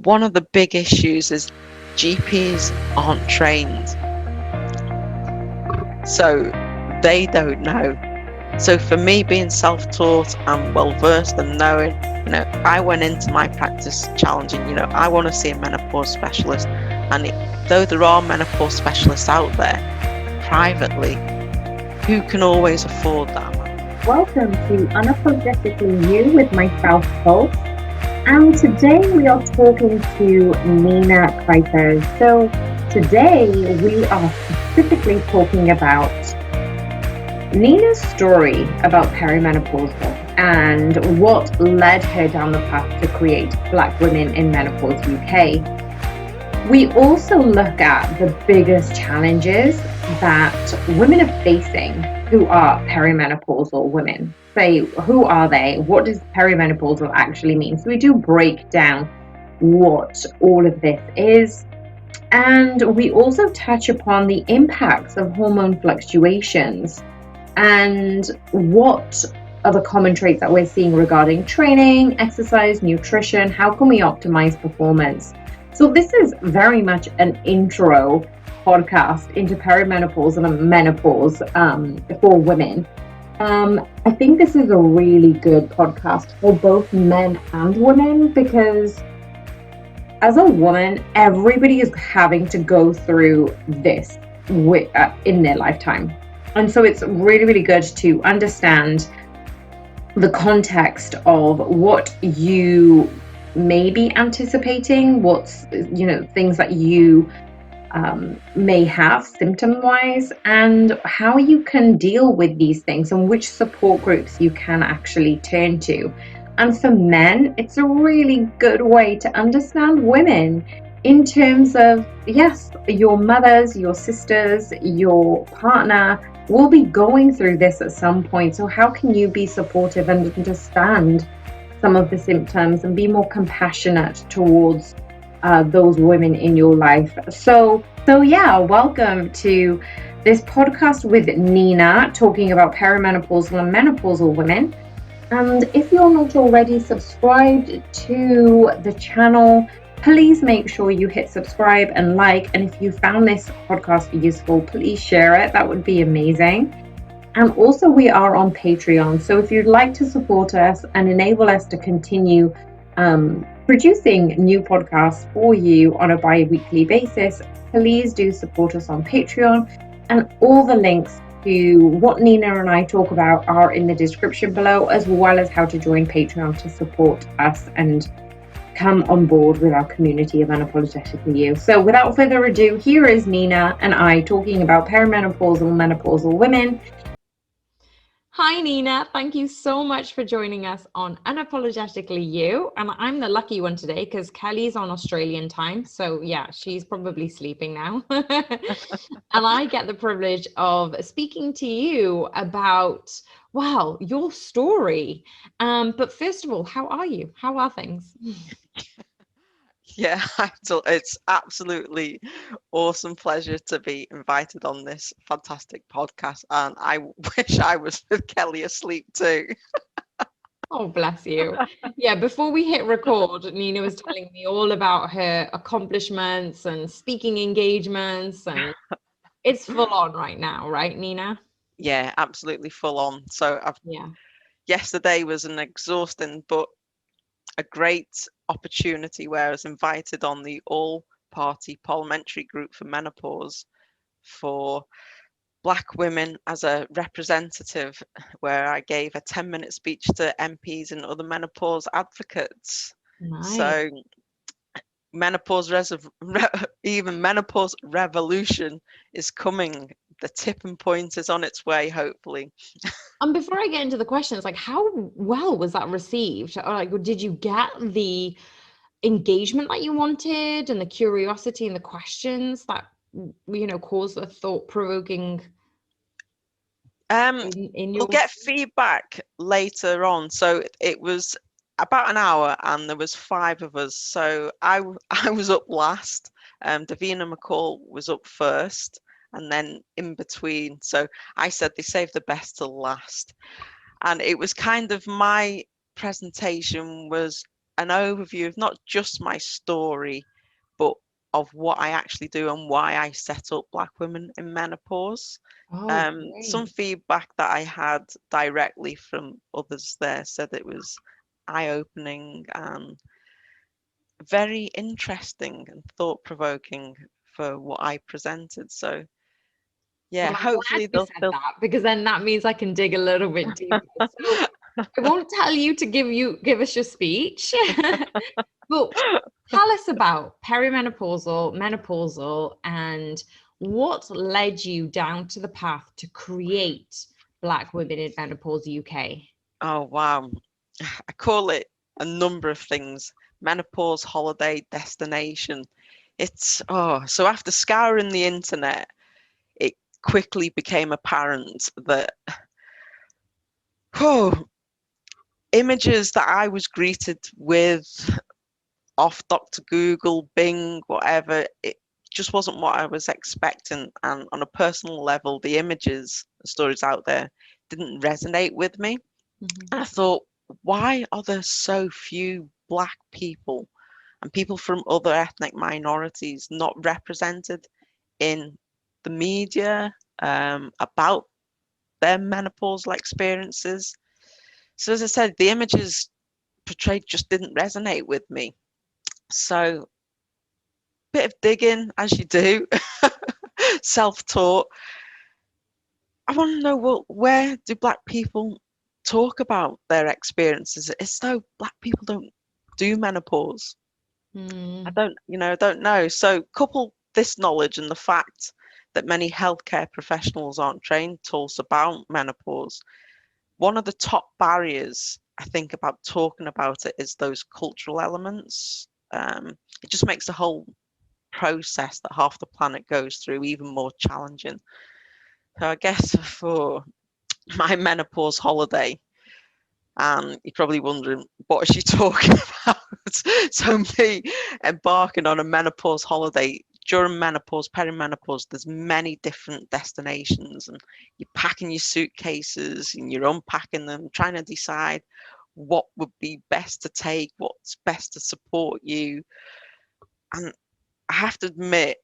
one of the big issues is GPs aren't trained, so they don't know. So for me, being self-taught and well-versed and knowing, I went into my practice challenging, I want to see a menopause specialist. And though there are menopause specialists out there privately, who can always afford that? Welcome to Unapologetically You with myself, Pulse. And today we are talking to Nina Kuypers. So today we are specifically talking about Nina's story about perimenopause and what led her down the path to create Black Women in Menopause UK. We also look at the biggest challenges that women are facing who are perimenopausal women. Say, who are they? What does perimenopausal actually mean? So we do break down what all of this is. And we also touch upon the impacts of hormone fluctuations and what are the common traits that we're seeing regarding training, exercise, nutrition. How can we optimize performance? So this is very much an intro podcast into perimenopause and menopause for women. I think this is a really good podcast for both men and women because as a woman, everybody is having to go through this in their lifetime. And so it's really, really good to understand the context of what you may be anticipating, what's, things that you may have symptom-wise, and how you can deal with these things and which support groups you can actually turn to. And for men, it's a really good way to understand women in terms of, yes, your mothers, your sisters, your partner will be going through this at some point. So how can you be supportive and understand some of the symptoms and be more compassionate towards those women in your life? So yeah, welcome to this podcast with Nina, talking about perimenopausal and menopausal women. And if you're not already subscribed to the channel, please make sure you hit subscribe and like. And if you found this podcast useful, please share it. That would be amazing. And also we are on Patreon. So if you'd like to support us and enable us to continue producing new podcasts for you on a bi-weekly basis, please do support us on Patreon. And all the links to what Nina and I talk about are in the description below, as well as how to join Patreon to support us and come on board with our community of Unapologetically You. So without further ado, here is Nina and I talking about perimenopausal and menopausal women. Hi Nina, thank you so much for joining us on Unapologetically You. And I'm the lucky one today because Kelly's on Australian time. So yeah, she's probably sleeping now. And I get the privilege of speaking to you about, wow, your story. But first of all, how are you? How are things? Yeah, it's absolutely awesome pleasure to be invited on this fantastic podcast, and I wish I was with Kelly asleep too. Oh, bless you. Yeah, before we hit record, Nina was telling me all about her accomplishments and speaking engagements, and it's full on right now, right, Nina? Yeah, absolutely full on. So yesterday was an exhausting but a great opportunity where I was invited on the all-party parliamentary group for menopause for Black women as a representative, where I gave a 10-minute speech to MPs and other menopause advocates. Nice. So even menopause revolution is coming. The tipping point is on its way, hopefully. And before I get into the questions, like, how well was that received? Or like, did you get the engagement that you wanted and the curiosity and the questions that, caused a thought-provoking We'll get feedback later on. So it was about an hour and there was 5 of us. So I was up last. Davina McCall was up first, and then in between. So I said they saved the best till last. And it was kind of, my presentation was an overview of not just my story, but of what I actually do and why I set up Black Women in Menopause. Oh, Some great. feedback that I had directly from others there said it was eye-opening and very interesting and thought-provoking for what I presented. So yeah, Well, I'm glad hopefully you they'll said that because then that means I can dig a little bit deeper. So I won't tell you to give us your speech, but tell us about perimenopausal, menopausal, and what led you down to the path to create Black Women in Menopause UK. Oh wow. I call it a number of things. Menopause holiday destination. It's so after scouring the internet, it quickly became apparent that images that I was greeted with off Dr. Google, Bing, whatever, it just wasn't what I was expecting. And on a personal level, the images, the stories out there didn't resonate with me. Mm-hmm. And I thought, why are there so few Black people and people from other ethnic minorities not represented in the media about their menopausal experiences? So, as I said, the images portrayed just didn't resonate with me. So, bit of digging as you do, self-taught. I want to know, well, where do Black people talk about their experiences? It's though Black people don't do menopause. I Mm. don't know. So couple this knowledge and the fact that many healthcare professionals aren't trained to us about menopause. One of the top barriers I think about talking about it is those cultural elements. It just makes the whole process that half the planet goes through even more challenging. So I guess for my menopause holiday, and you're probably wondering, what is she talking about? So me embarking on a menopause holiday during menopause, perimenopause, there's many different destinations, and you're packing your suitcases and you're unpacking them, trying to decide what would be best to take, what's best to support you. And I have to admit,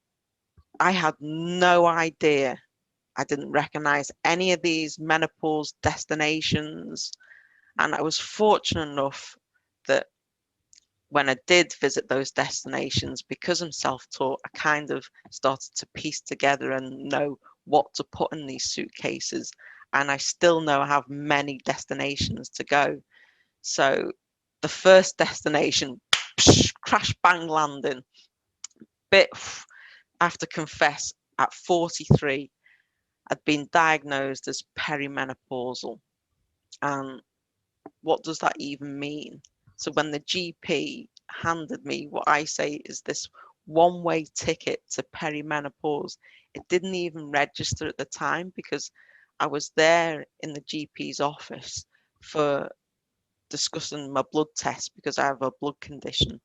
I had no idea. I didn't recognize any of these menopause destinations. And I was fortunate enough that when I did visit those destinations, because I'm self-taught, I kind of started to piece together and know what to put in these suitcases. And I still know I have many destinations to go. So the first destination, crash bang landing. Bit, I have to confess, at 43, I'd been diagnosed as perimenopausal. And what does that even mean? So when the GP handed me what I say is this one-way ticket to perimenopause, it didn't even register at the time because I was there in the GP's office for discussing my blood test because I have a blood condition.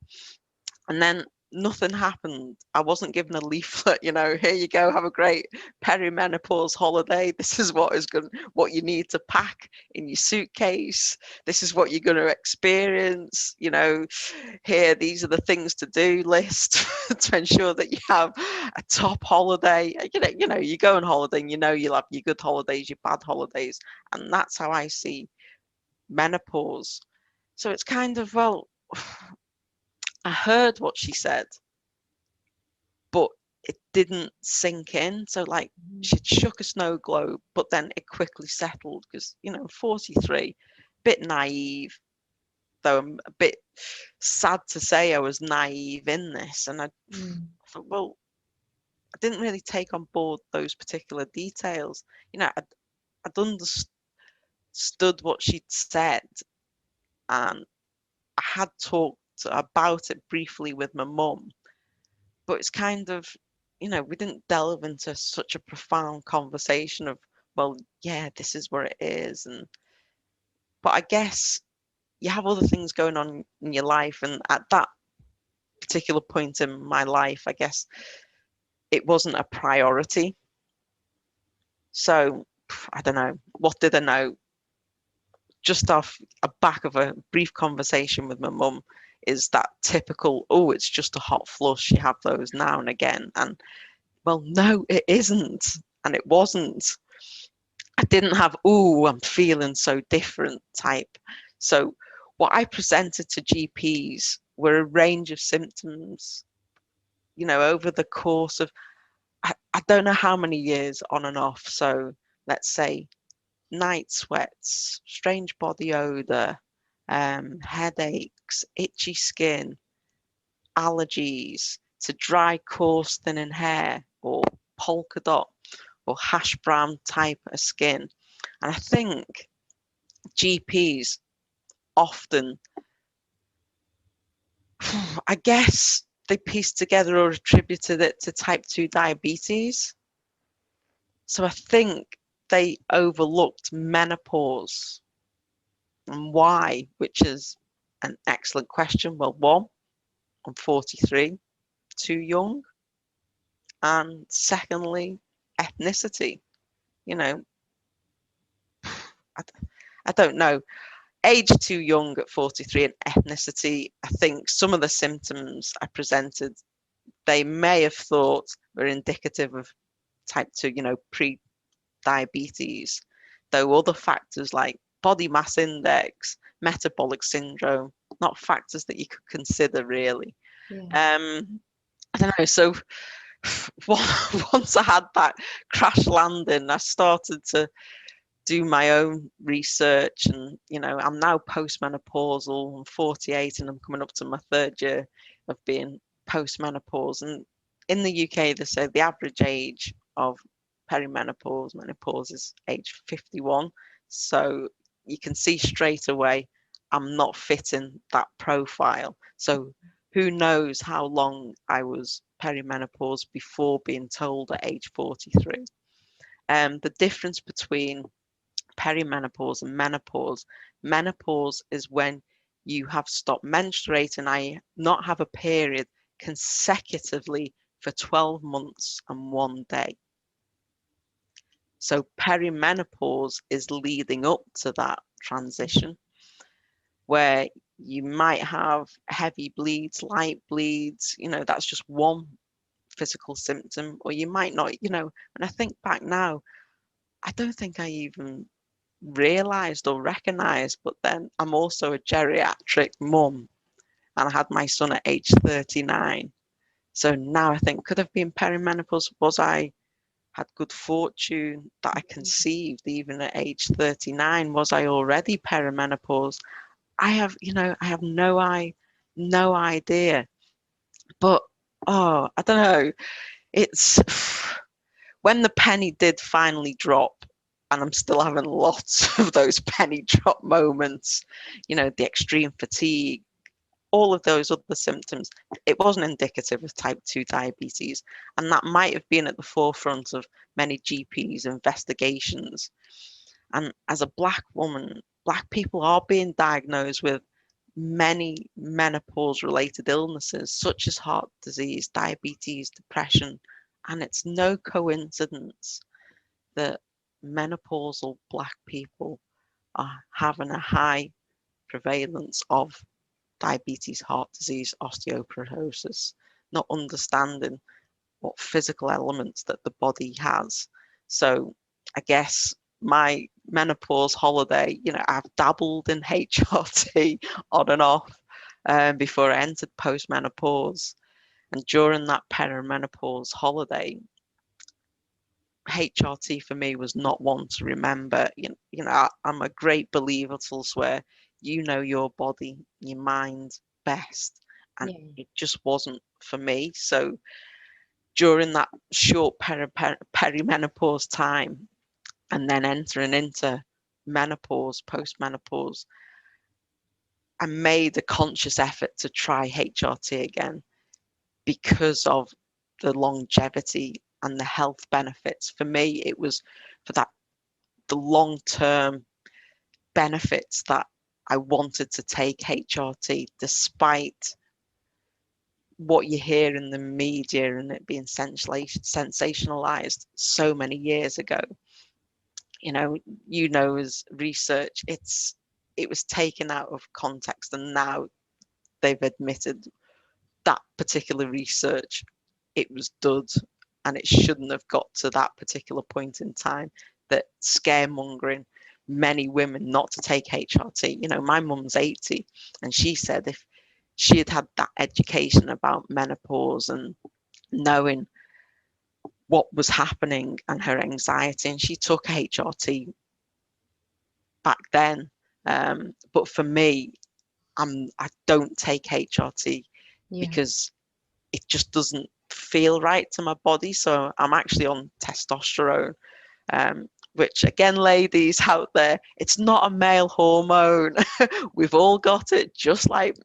And then nothing happened. I wasn't given a leaflet, here you go, have a great perimenopause holiday. This is what you need to pack in your suitcase. This is what you're going to experience. Here, these are the things to do list to ensure that you have a top holiday. You go on holiday and you'll have your good holidays, your bad holidays. And that's how I see menopause. So it's kind of, well, I heard what she said, but it didn't sink in. So like she'd shook a snow globe, but then it quickly settled because 43, bit naive, though I'm a bit sad to say I was naive in this. And I thought, well, I didn't really take on board those particular details. I'd understood what she'd said, and I had talked about it briefly with my mum, but it's kind of, we didn't delve into such a profound conversation of, well, yeah, this is where it is. But I guess you have other things going on in your life. And at that particular point in my life, I guess it wasn't a priority. So I don't know. What did I know? Just off a back of a brief conversation with my mum, is that typical, oh, it's just a hot flush, you have those now and again. And well, no, it isn't. And it wasn't. I didn't have, oh, I'm feeling so different type. So what I presented to GPs were a range of symptoms, you know, over the course of, I don't know how many years on and off. So let's say night sweats, strange body odor, headaches, itchy skin, allergies, to dry, coarse, thinning hair, or polka dot or hash brown type of skin. And I think GPs often, I guess, they pieced together or attributed it to type 2 diabetes. So I think they overlooked menopause. And why? Which is an excellent question. Well, one, I'm 43, too young. And secondly, ethnicity. You know, I, I don't know. Age too young at 43 and ethnicity, I think some of the symptoms I presented, they may have thought were indicative of type 2, you know, pre-diabetes, though other factors like body mass index, metabolic syndrome, not factors that you could consider really. Yeah. I don't know, so once I had that crash landing, I started to do my own research, and you know, I'm now postmenopausal. I'm 48 and I'm coming up to my 3rd year of being postmenopause. And in the UK, they say the average age of menopause is age 51. So you can see straight away I'm not fitting that profile. So who knows how long I was perimenopause before being told at age 43. The difference between perimenopause and menopause. Menopause is when you have stopped menstruating, I not have a period consecutively for 12 months and 1 day. So perimenopause is leading up to that transition where you might have heavy bleeds, light bleeds, you know, that's just one physical symptom, or you might not, you know, and I think back now, I don't think I even realized or recognized, but then I'm also a geriatric mum and I had my son at age 39. So now I think, could have been perimenopause. Was I had good fortune that I conceived even at age 39? Was I already perimenopause? I have, you know, I have no idea. But oh, I don't know. It's when the penny did finally drop, and I'm still having lots of those penny drop moments, you know, the extreme fatigue, all of those other symptoms, it wasn't indicative of type 2 diabetes. And that might have been at the forefront of many GPs' investigations. And as a Black woman, Black people are being diagnosed with many menopause related illnesses, such as heart disease, diabetes, depression. And it's no coincidence that menopausal Black people are having a high prevalence of diabetes, heart disease, osteoporosis, not understanding what physical elements that the body has. So I guess my menopause holiday, you know, I've dabbled in HRT on and off before I entered postmenopause. And during that perimenopause holiday, HRT for me was not one to remember. You know, I'm a great believer, to swear, you know your body, your mind best. And it just wasn't for me. So during that short perimenopause time, and then entering into menopause, postmenopause, I made a conscious effort to try HRT again because of the longevity and the health benefits. For me, it was for that the long-term benefits that I wanted to take HRT, despite what you hear in the media and it being sensationalized so many years ago. You know, as research, it was taken out of context, and now they've admitted that particular research, it was dud, and it shouldn't have got to that particular point in time, that scaremongering many women not to take HRT. You know, my mum's 80, and she said if she had had that education about menopause and knowing what was happening and her anxiety, and she took HRT back then. But for me, I don't take HRT because it just doesn't feel right to my body. So I'm actually on testosterone, which again, ladies out there, it's not a male hormone. We've all got it, just like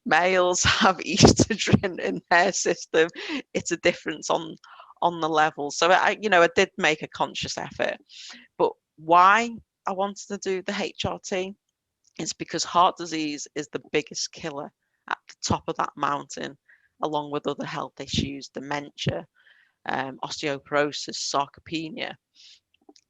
males have estrogen in their system. It's a difference on the level. So I did make a conscious effort. But why I wanted to do the HRT is because heart disease is the biggest killer at the top of that mountain, along with other health issues, dementia, osteoporosis, sarcopenia.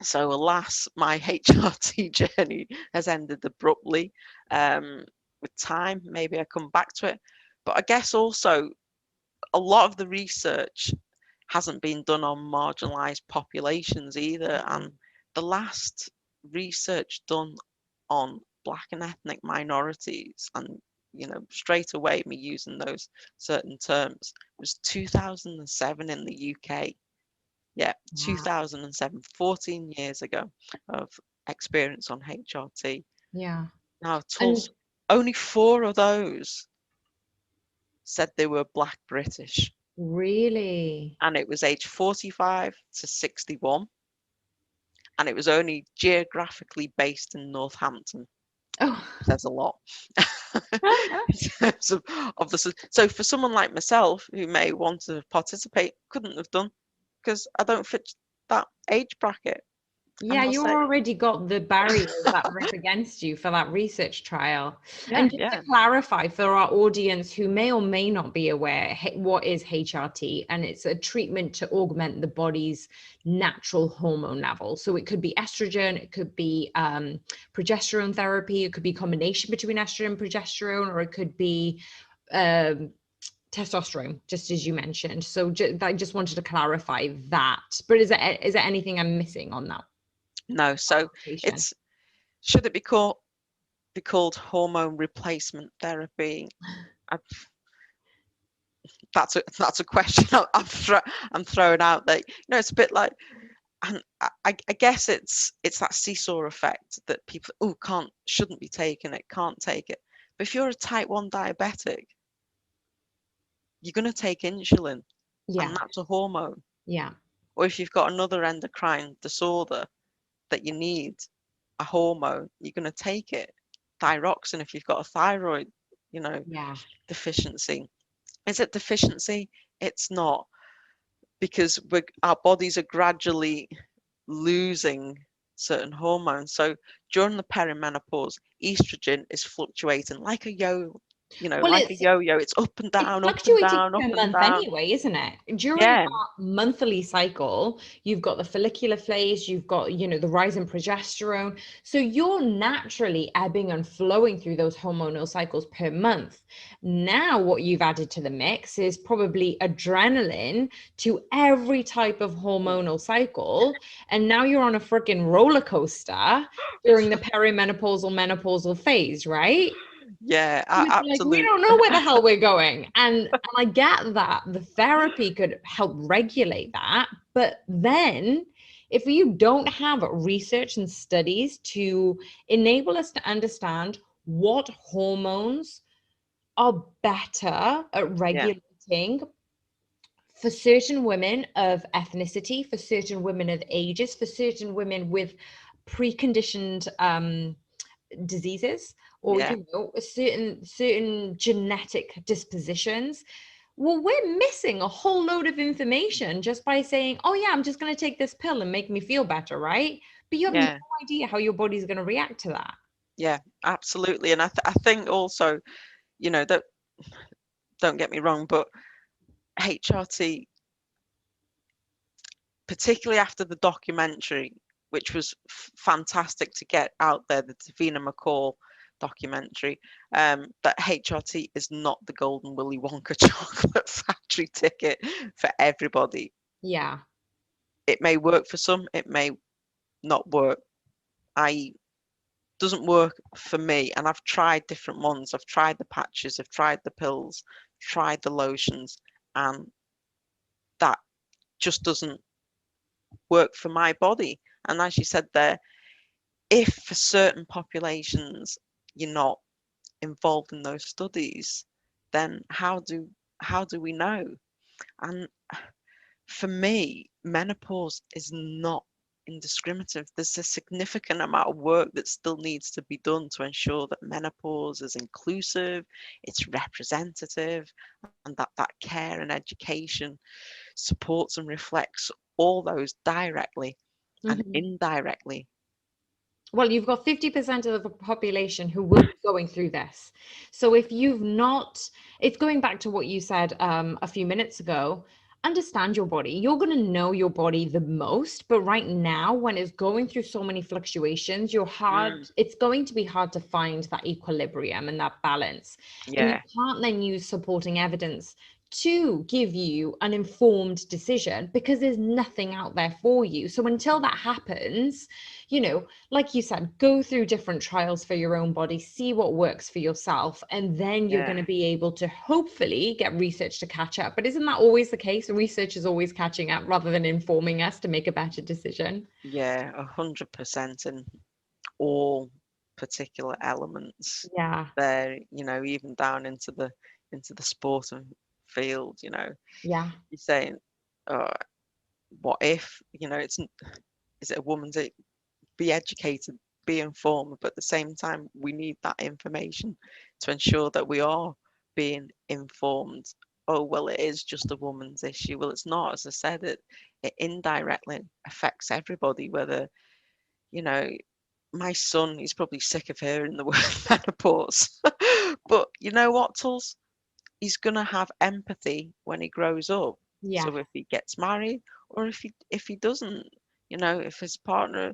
So alas, my HRT journey has ended abruptly. With time, maybe I come back to it. But I guess also a lot of the research hasn't been done on marginalized populations either. And the last research done on Black and ethnic minorities, and straight away me using those certain terms, was 2007 in the UK. Yeah, 2007, 14 years ago of experience on HRT. Yeah. Now, only 4 of those said they were Black British. Really? And it was age 45 to 61. And it was only geographically based in Northampton. Oh. Says a lot. So for someone like myself who may want to participate, couldn't have done, because I don't fit that age bracket. Yeah, you already got the barriers that were up against you for that research trial. And just to clarify for our audience who may or may not be aware, what is HRT? And it's a treatment to augment the body's natural hormone level. So it could be estrogen, it could be progesterone therapy, it could be a combination between estrogen and progesterone, or it could be testosterone, just as you mentioned. So I just wanted to clarify that. But is there anything I'm missing on that? No. So should it be called hormone replacement therapy? That's a question I'm throwing out there. It's a bit like, and I guess it's that seesaw effect that people shouldn't be taking it, can't take it. But if you're a type 1 diabetic, you're going to take insulin, and that's a hormone. Yeah. Or if you've got another endocrine disorder that you need a hormone, you're going to take it. Thyroxine, if you've got a thyroid, deficiency. Is it deficiency? It's not, because our bodies are gradually losing certain hormones. So during the perimenopause, estrogen is fluctuating like a a yo-yo. It's up and down, up and down, up and down. Anyway, isn't it? During that monthly cycle, you've got the follicular phase, you've got, the rise in progesterone. So you're naturally ebbing and flowing through those hormonal cycles per month. Now, what you've added to the mix is probably adrenaline to every type of hormonal cycle. And now you're on a freaking roller coaster during the perimenopausal, menopausal phase, right? Yeah, absolutely. We don't know where the hell we're going. And I get that the therapy could help regulate that. But then if you don't have research and studies to enable us to understand what hormones are better at regulating for certain women of ethnicity, for certain women of ages, for certain women with preconditioned diseases, or certain genetic dispositions, well, we're missing a whole load of information just by saying, oh yeah, I'm just going to take this pill and make me feel better, right? But you have no idea how your body's going to react to that. Yeah, absolutely. And I think also, that, don't get me wrong, but HRT, particularly after the documentary, which was fantastic to get out there, the Davina McCall documentary, that HRT is not the golden Willy Wonka chocolate factory ticket for everybody. Yeah. It may work for some, it may not work. Doesn't work for me, and I've tried different ones. I've tried the patches, I've tried the pills, tried the lotions, and that just doesn't work for my body. And as you said there, if for certain populations you're not involved in those studies, then how do we know? And for me, menopause is not indiscriminative. There's a significant amount of work that still needs to be done to ensure that menopause is inclusive, it's representative, and that care and education supports and reflects all those directly and indirectly. Well, you've got 50% of the population who will be going through this. So if you've not, it's going back to what you said a few minutes ago, understand your body. You're going to know your body the most, but right now, when it's going through so many fluctuations, it's going to be hard to find that equilibrium and that balance. And you can't then use supporting evidence to give you an informed decision because there's nothing out there for you. So until that happens, like you said, go through different trials for your own body, see what works for yourself, and then you're going to be able to hopefully get research to catch up. But isn't that always the case? Research is always catching up rather than informing us to make a better decision. Yeah, 100% in all particular elements. Yeah. There, even down into the sporting field, Yeah. You're saying, what if, is it a woman to be educated, be informed, but at the same time, we need that information to ensure that we are being informed. Oh, well, it is just a woman's issue. Well, it's not. As I said, it indirectly affects everybody, whether, my son, he's probably sick of hearing the word menopause. But you know what, Tulls? He's going to have empathy when he grows up. Yeah. So if he gets married or if he doesn't, if his partner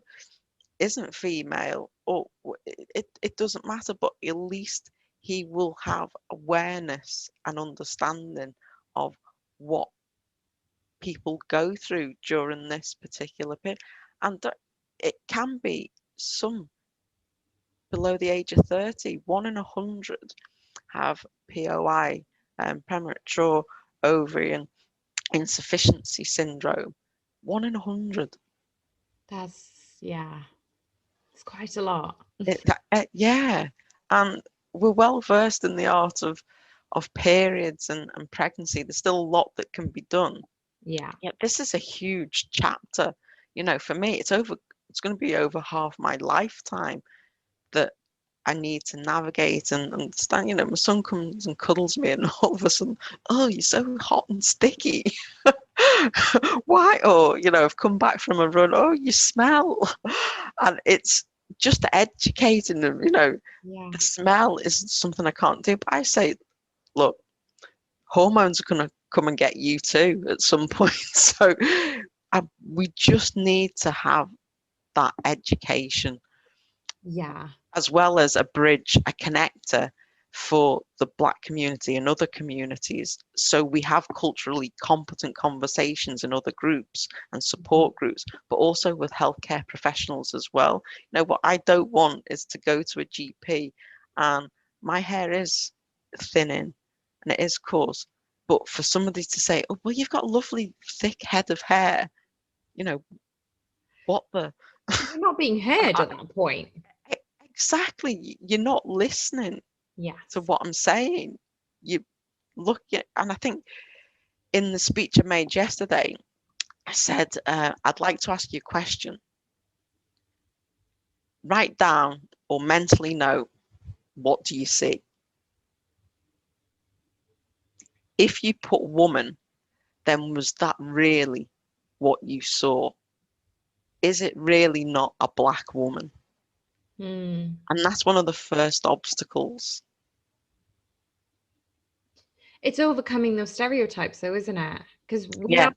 isn't female, or it doesn't matter, but at least he will have awareness and understanding of what people go through during this particular period. And it can be some below the age of 30, 1 in 100 have POI, premature ovarian insufficiency syndrome. 1 in 100. It's quite a lot. Yeah, and we're well versed in the art of periods and pregnancy. There's still a lot that can be done. Yeah, this is a huge chapter. For me, it's going to be over half my lifetime that I need to navigate and understand. My son comes and cuddles me, and all of a sudden, oh, you're so hot and sticky. Why? Or, I've come back from a run. Oh, you smell. And it's just educating them, The smell is something I can't do. But I say, look, hormones are going to come and get you too at some point. So we just need to have that education. Yeah. As well as a bridge, a connector for the Black community and other communities. So we have culturally competent conversations in other groups and support groups, but also with healthcare professionals as well. What I don't want is to go to a GP and my hair is thinning and it is coarse, but for somebody to say, oh, well, you've got a lovely thick head of hair, what the... You're not being heard at that point. Exactly. You're not listening to what I'm saying. You look at, and I think in the speech I made yesterday, I said, I'd like to ask you a question. Write down or mentally note, what do you see? If you put woman, then was that really what you saw? Is it really not a Black woman? And that's one of the first obstacles. It's overcoming those stereotypes, though, isn't it? Because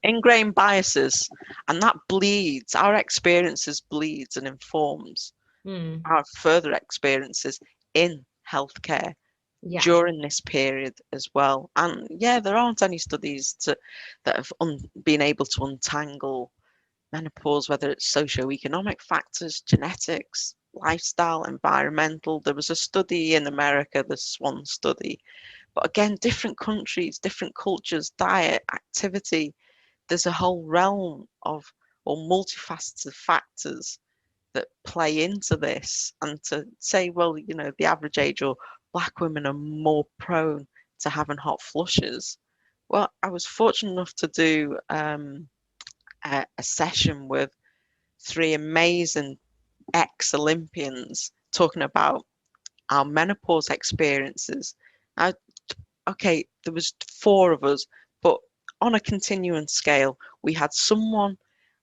ingrained biases, and that bleeds. Our experiences bleeds and informs our further experiences in healthcare Yeah. during this period as well. And yeah, there aren't any studies that have been able to untangle menopause, whether it's socio-economic factors, genetics, lifestyle, environmental. There was a study in America, the SWAN study, but again, different countries, different cultures, diet, activity. There's a whole realm of, or multifaceted factors that play into this. And to say, well, you know, the average age or black women are more prone to having hot flushes. Well, I was fortunate enough to do a session with three amazing ex-Olympians talking about our menopause experiences. I, okay, there was four of us, but on a continuing scale, we had someone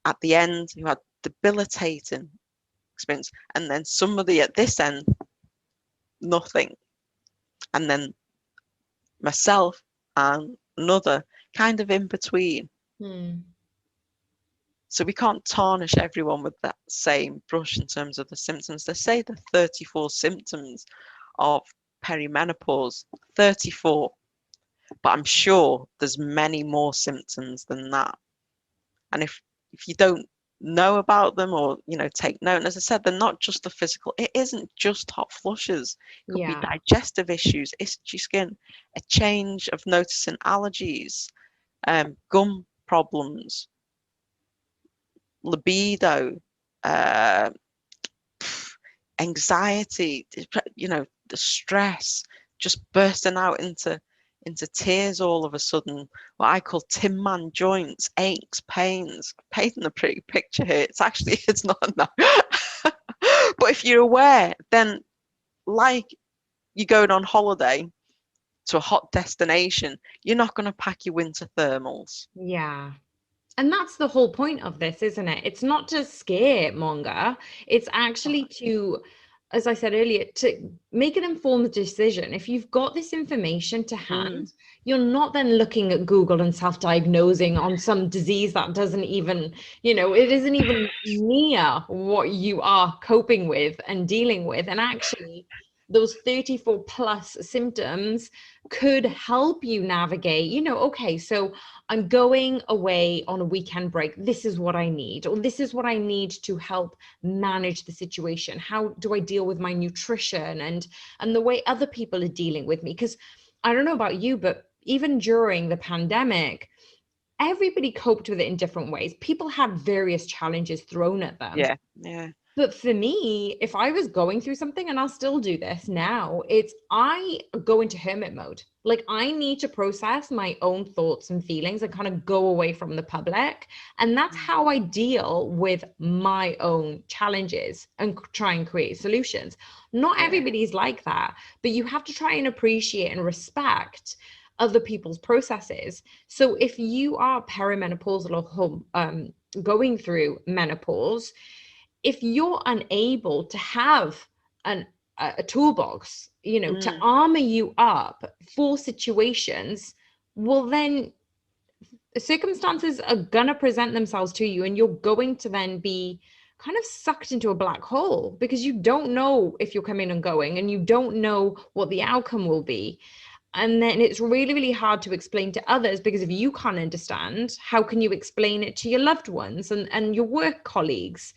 at the end who had debilitating experience, and then somebody at this end, nothing, and then myself and another kind of in between. So we can't tarnish everyone with that same brush in terms of the symptoms. They say the 34 symptoms of perimenopause, 34, but I'm sure there's many more symptoms than that. And if you don't know about them, or you know, take note, and as I said, they're not just the physical. It isn't just hot flushes. It could be digestive issues, itchy skin, a change of noticing allergies, gum problems, libido, uh, anxiety, you know, the stress, just bursting out into tears all of a sudden. What I call Tin Man joints, aches, pains. I'm painting a pretty picture here. It's actually, it's not enough. But if you're aware, then like you're going on holiday to a hot destination, you're not going to pack your winter thermals. Yeah. And that's the whole point of this, isn't it? It's not to scaremonger. It's actually to, as I said earlier, to make an informed decision. If you've got this information to hand, you're not then looking at Google and self-diagnosing on some disease that doesn't even, you know, it isn't even near what you are coping with and dealing with. And actually, those 34 plus symptoms could help you navigate, you know, okay, so I'm going away on a weekend break. This is what I need, or this is what I need to help manage the situation. How do I deal with my nutrition and the way other people are dealing with me? Because I don't know about you, but even during the pandemic, everybody coped with it in different ways. People had various challenges thrown at them. Yeah. But for me, if I was going through something, and I'll still do this now, it's I go into hermit mode. Like I need to process my own thoughts and feelings and kind of go away from the public. And that's how I deal with my own challenges and try and create solutions. Not everybody's like that, but you have to try and appreciate and respect other people's processes. So if you are perimenopausal or going through menopause, if you're unable to have a toolbox, you know, to armor you up for situations, well, then circumstances are gonna present themselves to you, and you're going to then be kind of sucked into a black hole because you don't know if you're coming and going, and you don't know what the outcome will be. And then it's really, really hard to explain to others, because if you can't understand, how can you explain it to your loved ones and your work colleagues?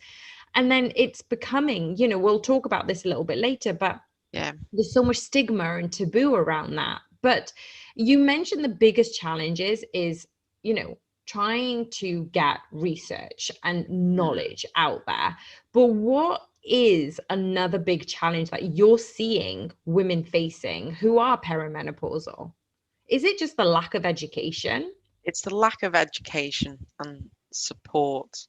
And then it's becoming, you know, we'll talk about this a little bit later, but there's so much stigma and taboo around that. But you mentioned the biggest challenges is, you know, trying to get research and knowledge out there. But what is another big challenge that you're seeing women facing who are perimenopausal? Is it just the lack of education? It's the lack of education and support.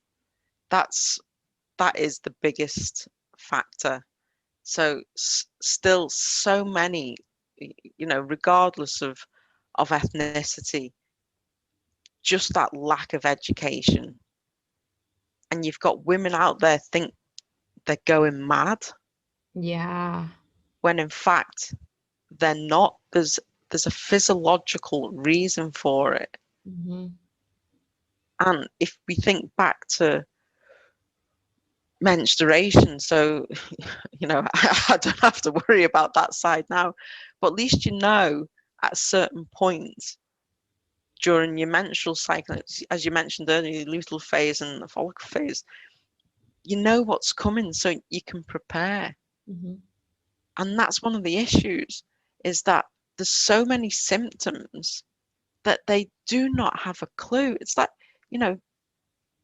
That is the biggest factor. So still so many, you know, regardless of ethnicity, just that lack of education. And you've got women out there think they're going mad. Yeah. When in fact they're not. There's a physiological reason for it. And if we think back to menstruation. So, I don't have to worry about that side now. But at least at a certain point during your menstrual cycle, as you mentioned earlier, the luteal phase and the follicle phase, you know what's coming, so you can prepare. Mm-hmm. And that's one of the issues, is that there's so many symptoms that they do not have a clue. It's like,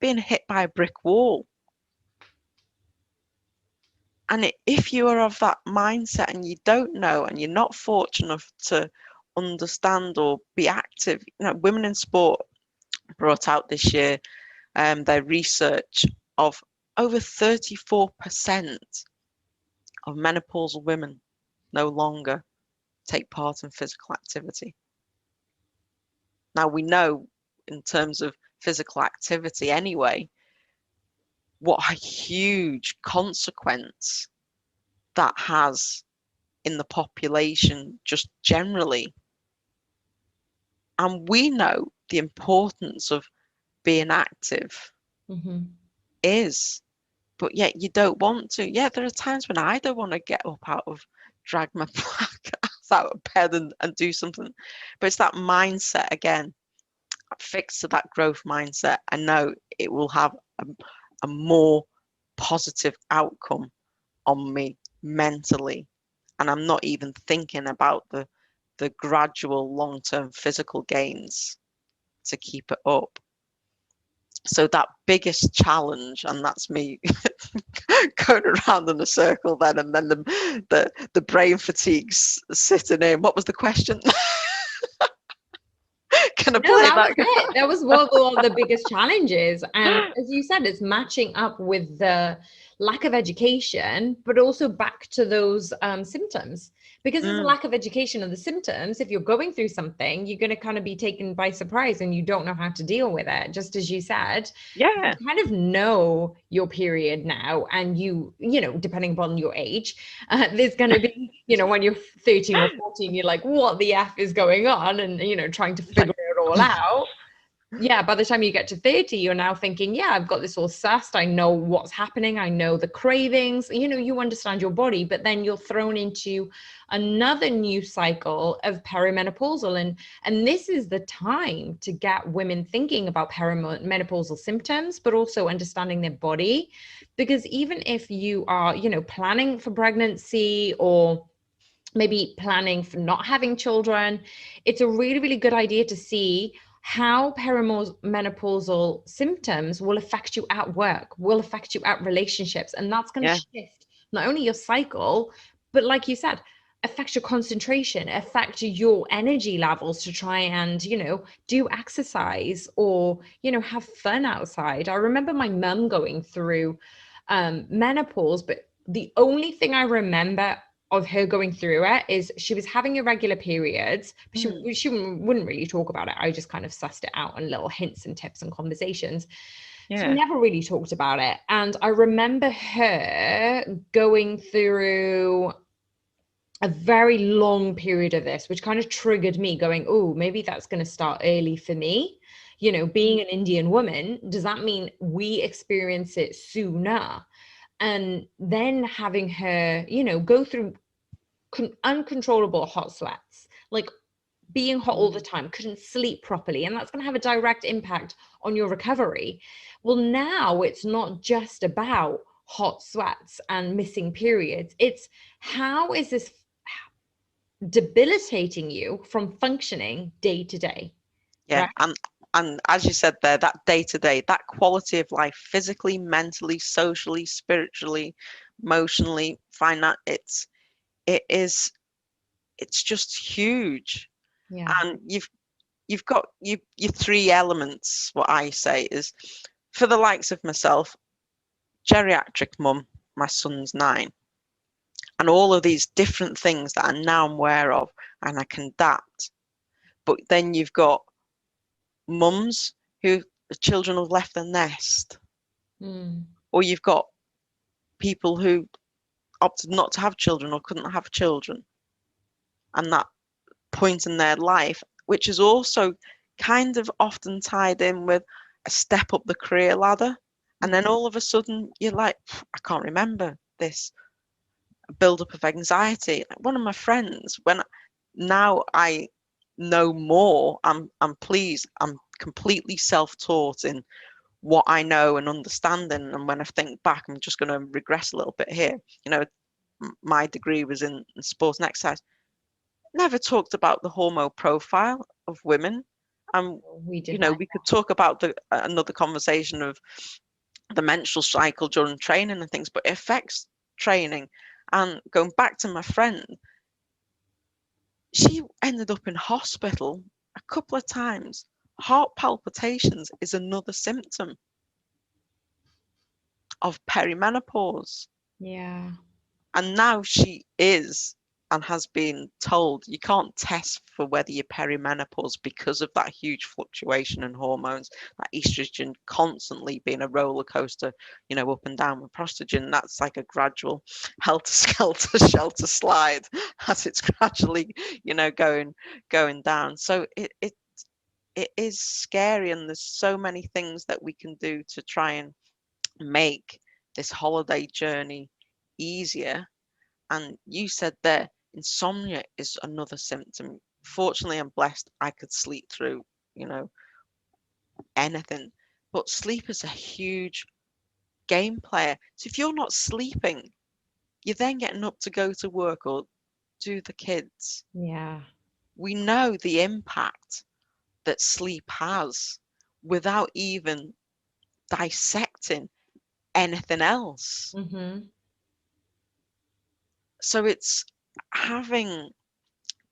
being hit by a brick wall. And if you are of that mindset and you don't know, and you're not fortunate enough to understand or be active, Women in Sport brought out this year their research of over 34% of menopausal women no longer take part in physical activity. Now, we know, in terms of physical activity anyway, what a huge consequence that has in the population just generally. And we know the importance of being active is, but yet you don't want to. Yeah, there are times when I don't want to get up drag my back out of bed and do something. But it's that mindset again, fixed to that growth mindset. I know it will have a more positive outcome on me mentally. And I'm not even thinking about the gradual long-term physical gains to keep it up. So that biggest challenge, and that's me going around in a circle then, and then the brain fatigue's sitting in. What was the question? Can I play that back? was it. That was one of the biggest challenges. And as you said, it's matching up with the lack of education, but also back to those symptoms. Because there's a lack of education of the symptoms. If you're going through something, you're going to kind of be taken by surprise and you don't know how to deal with it. Just as you said, Yeah. you kind of know your period now, and you know, depending upon your age, there's going to be, when you're 13 or 14, you're like, what the F is going on? And, trying to figure it all out. Yeah, by the time you get to 30, you're now thinking, yeah, I've got this all sussed. I know what's happening. I know the cravings, you understand your body, but then you're thrown into another new cycle of perimenopausal. And this is the time to get women thinking about perimenopausal symptoms, but also understanding their body. Because even if you are, planning for pregnancy or maybe planning for not having children, it's a really, really good idea to see how perimenopausal symptoms will affect you at work, will affect you at relationships. And that's going to shift not only your cycle, but like you said, affect your concentration, affect your energy levels to try and, do exercise or, have fun outside. I remember my mum going through menopause, but the only thing I remember of her going through it is she was having irregular periods, but she wouldn't really talk about it. I just kind of sussed it out on little hints and tips and conversations. So we never really talked about it. And I remember her going through a very long period of this, which kind of triggered me going, oh, maybe that's going to start early for me. Being an Indian woman, does that mean we experience it sooner? And then having her, go through uncontrollable hot sweats, like being hot all the time, couldn't sleep properly. And that's going to have a direct impact on your recovery. Well, now it's not just about hot sweats and missing periods. It's how is this debilitating you from functioning day to day? Yeah. Right? And as you said there, that day to day, that quality of life, physically, mentally, socially, spiritually, emotionally, it's just huge. Yeah. And you've got your three elements. What I say is, for the likes of myself, geriatric mum, my son's 9, and all of these different things that I'm now aware of, and I can adapt. But then you've got mums who the children have left the nest, or you've got people who opted not to have children or couldn't have children, and that point in their life, which is also kind of often tied in with a step up the career ladder, And then all of a sudden you're like, I can't remember this build-up of anxiety. One of my friends, now I know more, I'm pleased, I'm completely self-taught in what I know and understanding. And when I think back, I'm just going to regress a little bit here. You know, my degree was in sport and exercise. Never talked about the hormone profile of women. And we you know, we could talk about another conversation of the menstrual cycle during training and things, but it affects training. And going back to my friend, she ended up in hospital a couple of times. Heart palpitations is another symptom of perimenopause. Yeah. And now she is and has been told you can't test for whether you're perimenopause because of that huge fluctuation in hormones, that estrogen constantly being a roller coaster, you know, up and down with prostogen. That's like a gradual helter-skelter shelter slide as it's gradually, you know, going down. So it is scary, and there's so many things that we can do to try and make this holiday journey easier. And you said there, insomnia is another symptom. Fortunately, I'm blessed I could sleep through, you know, anything. But sleep is a huge game player. So if you're not sleeping, you're then getting up to go to work or do the kids. Yeah. We know the impact that sleep has without even dissecting anything else. Mm-hmm. So it's having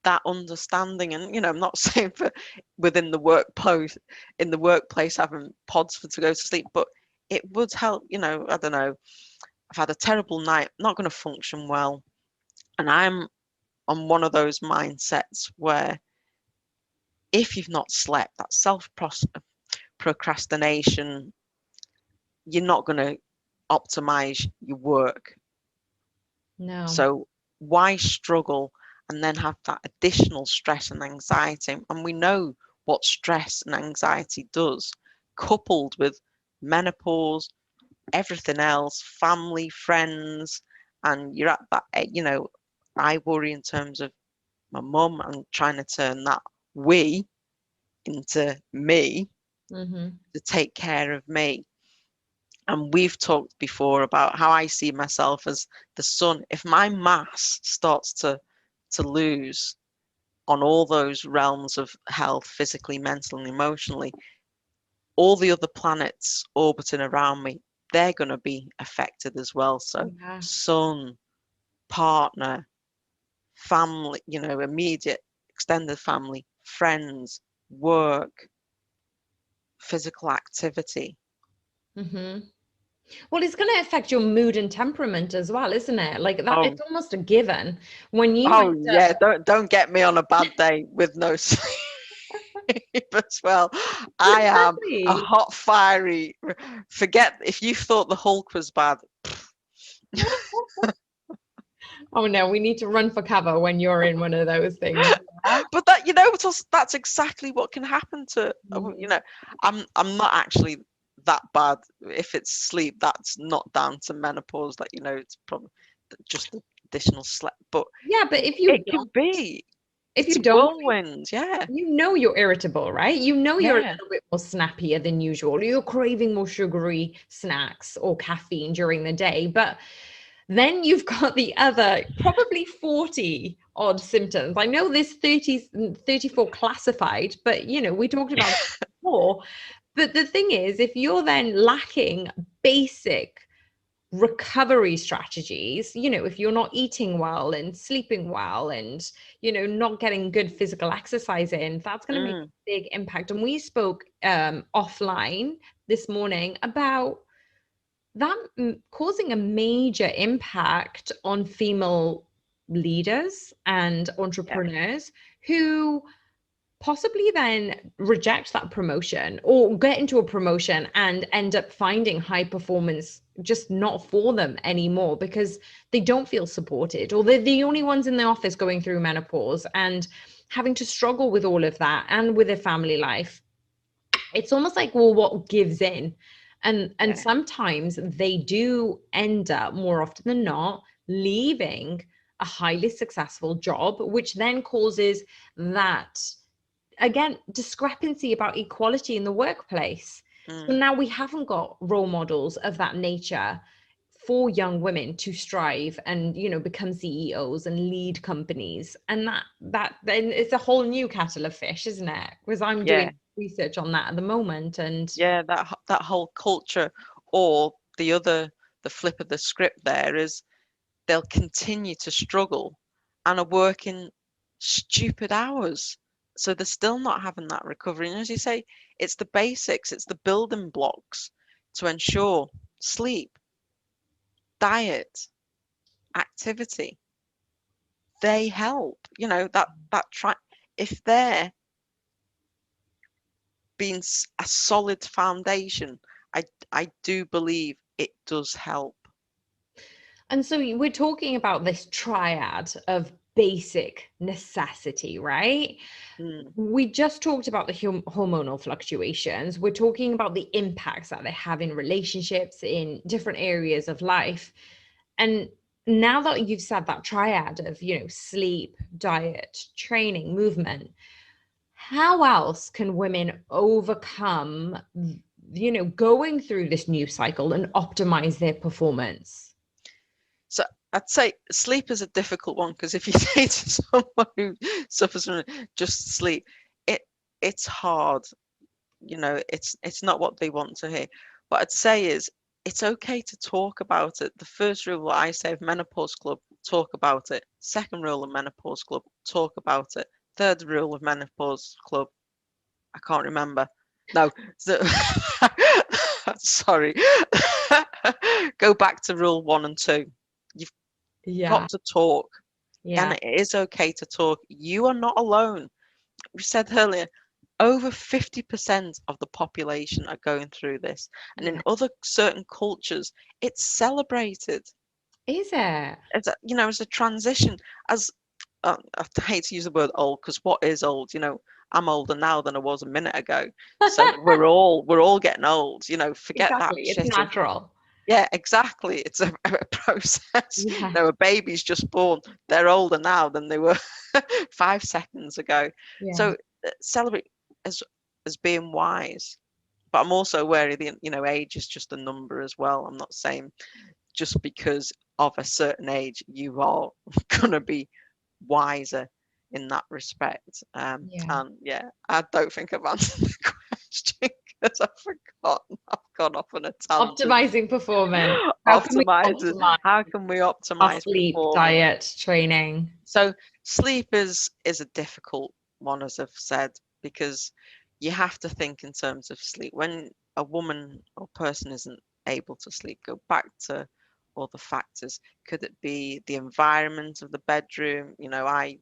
that understanding, and you know, I'm not saying for within the workplace, in the workplace having pods for to go to sleep, but it would help. You know, I don't know, I've had a terrible night, not going to function well, and I'm on one of those mindsets where if you've not slept, that self procrastination, you're not going to optimize your work. No. So why struggle and then have that additional stress and anxiety? And we know what stress and anxiety does, coupled with menopause, everything else, family, friends, and you're at that, you know, I worry in terms of my mum and trying to turn that we into me Mm-hmm. to take care of me. And we've talked before about how I see myself as the sun. If my mass starts to lose on all those realms of health, physically, mentally, emotionally, all the other planets orbiting around me, they're going to be affected as well. So Yeah. sun, partner, family, you know, immediate, extended family, friends, work, physical activity. Mm-hmm. Well, it's going to affect your mood and temperament as well, isn't it? Like that, Oh, it's almost a given. When you oh end yeah, up, don't get me on a bad day with no sleep as well. I am a exactly. hot, fiery. Forget if you thought the Hulk was bad. Oh no, we need to run for cover when you're in one of those things. Yeah. But that, you know, that's exactly what can happen to, Mhm. you know, I'm not actually that bad. If it's sleep, that's not down to menopause. That, you know, it's probably just additional sleep. But Yeah, but if you it can don't, be. if It's you don't, whirlwind. Yeah. you know you're irritable, right? You know you're a Yeah. little bit more snappier than usual. You're craving more sugary snacks or caffeine during the day, but then you've got the other probably 40 odd symptoms. I know there's 34 classified, but you know, we talked about before. But the thing is, if you're then lacking basic recovery strategies, you know, if you're not eating well and sleeping well and, you know, not getting good physical exercise in, that's going to make a big impact. And we spoke offline this morning about that causing a major impact on female leaders and Yeah. entrepreneurs who possibly then reject that promotion or get into a promotion and end up finding high performance just not for them anymore because they don't feel supported, or they're the only ones in the office going through menopause and having to struggle with all of that and with their family life. It's almost like, well, what gives in? And sometimes they do end up, more often than not, leaving a highly successful job, which then causes that, again, discrepancy about equality in the workplace. So now we haven't got role models of that nature for young women to strive and, you know, become CEOs and lead companies. And that then it's a whole new kettle of fish, isn't it? Because I'm doing research on that at the moment. And that whole culture, or the flip of the script there is they'll continue to struggle and are working stupid hours. So they're still not having that recovery. And as you say, it's the basics, it's the building blocks to ensure sleep, diet, activity. They help. You know, if they're being a solid foundation, I do believe it does help. And so we're talking about this triad of basic necessity, right? We just talked about the hormonal fluctuations. We're talking about the impacts that they have in relationships, in different areas of life. And now that you've said that triad of, you know, sleep, diet, training, movement, how else can women overcome, you know, going through this new cycle and optimize their performance? So I'd say sleep is a difficult one, because if you say to someone who suffers from just sleep, it's hard. You know, it's not what they want to hear. What I'd say is it's okay to talk about it. The first rule I say of Menopause Club, talk about it. Second rule of Menopause Club, talk about it. Third rule of Menopause Club, I can't remember. No, sorry. Go back to rule 1 and 2. You've got to talk. And it is okay to talk. You are not alone. We said earlier, over 50% of the population are going through this. And in other certain cultures, it's celebrated. Is it? You know, as a transition. As I hate to use the word old, because what is old? You know, I'm older now than I was a minute ago. So we're all getting old. You know, forget exactly. that shit. It's natural. Yeah, exactly. It's a process. You know, a baby's just born. They're older now than they were 5 seconds ago. So celebrate as being wise. But I'm also aware of age is just a number as well. I'm not saying just because of a certain age you are gonna be wiser in that respect. And I don't think I've answered the question, because I've forgotten. I've gone off on a tangent. Optimizing performance. How can we optimize sleep, performance? diet, training? So sleep is a difficult one, as I've said, because you have to think in terms of sleep. When a woman or person isn't able to sleep, go back to all the factors. Could it be the environment of the bedroom? You know, I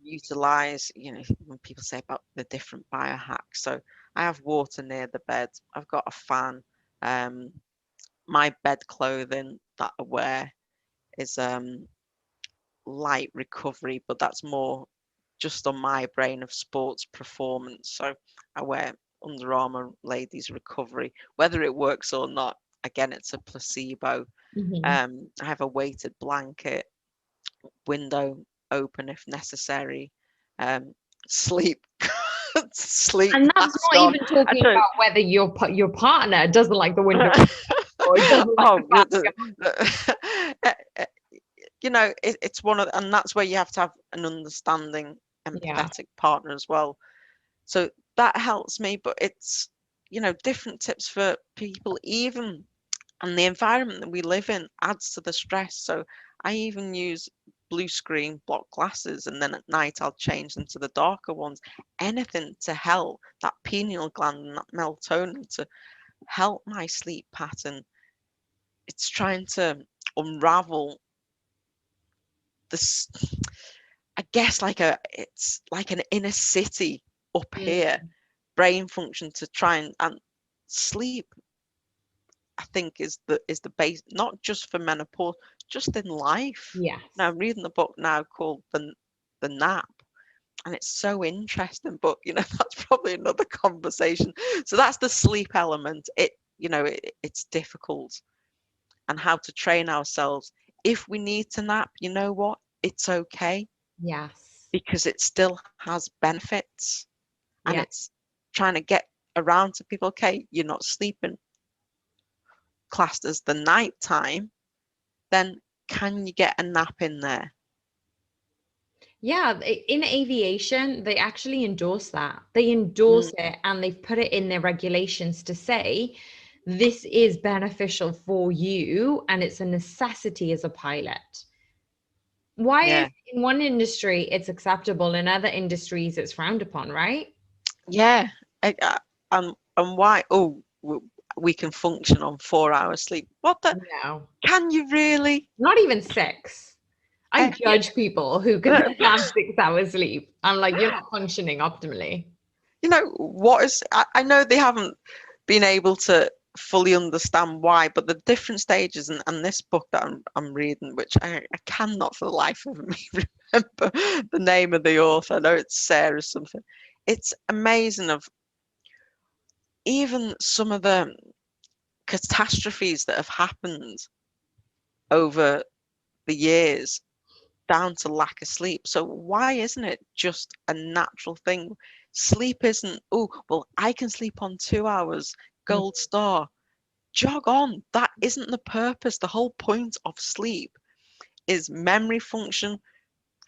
utilize, when people say about the different biohacks. So I have water near the bed. I've got a fan. My bed clothing that I wear is light recovery, but that's more just on my brain of sports performance. So I wear Under Armour Ladies Recovery. Whether it works or not, again, it's a placebo. I have a weighted blanket, window open if necessary, sleep. Sleep. And that's not on. even talking about whether your partner doesn't like the window or doesn't like it's one of, and that's where you have to have an understanding, empathetic partner as well. So that helps me, but it's different tips for people, even, and the environment that we live in adds to the stress. So I even use blue screen block glasses, and then at night I'll change them to the darker ones. Anything to help that pineal gland and that melatonin to help my sleep pattern. It's trying to unravel this, I guess, it's like an inner city up here, brain function to try and sleep. I think is the base, not just for menopause, just in life. Yes. Now I'm reading the book now called the Nap, and it's so interesting. But that's probably another conversation. So that's the sleep element. it's difficult, and how to train ourselves. If we need to nap, you know what? It's okay, Yes. because it still has benefits, and Yeah. it's trying to get around to people. Okay, you're not sleeping, classed as the night time, then can you get a nap in there? Yeah, in aviation, they actually endorse that. They endorse it, and they've put it in their regulations to say this is beneficial for you and it's a necessity as a pilot. Why is Yeah, in one industry it's acceptable, in other industries it's frowned upon, right? yeah. And why? Oh, we can function on 4 hours sleep. What the? No, Can you really? not even 6. I Yeah. judge people who can have 6 hours sleep. I'm like, you're not functioning optimally. What is? I know they haven't been able to fully understand why, but the different stages, and this book that I'm reading, which I cannot for the life of me remember the name of the author. I know it's Sarah something. It's amazing of even some of the catastrophes that have happened over the years down to lack of sleep. So why isn't it just a natural thing? Sleep isn't, oh, well, I can sleep on 2 hours, gold star. Jog on. That isn't the purpose. The whole point of sleep is memory function,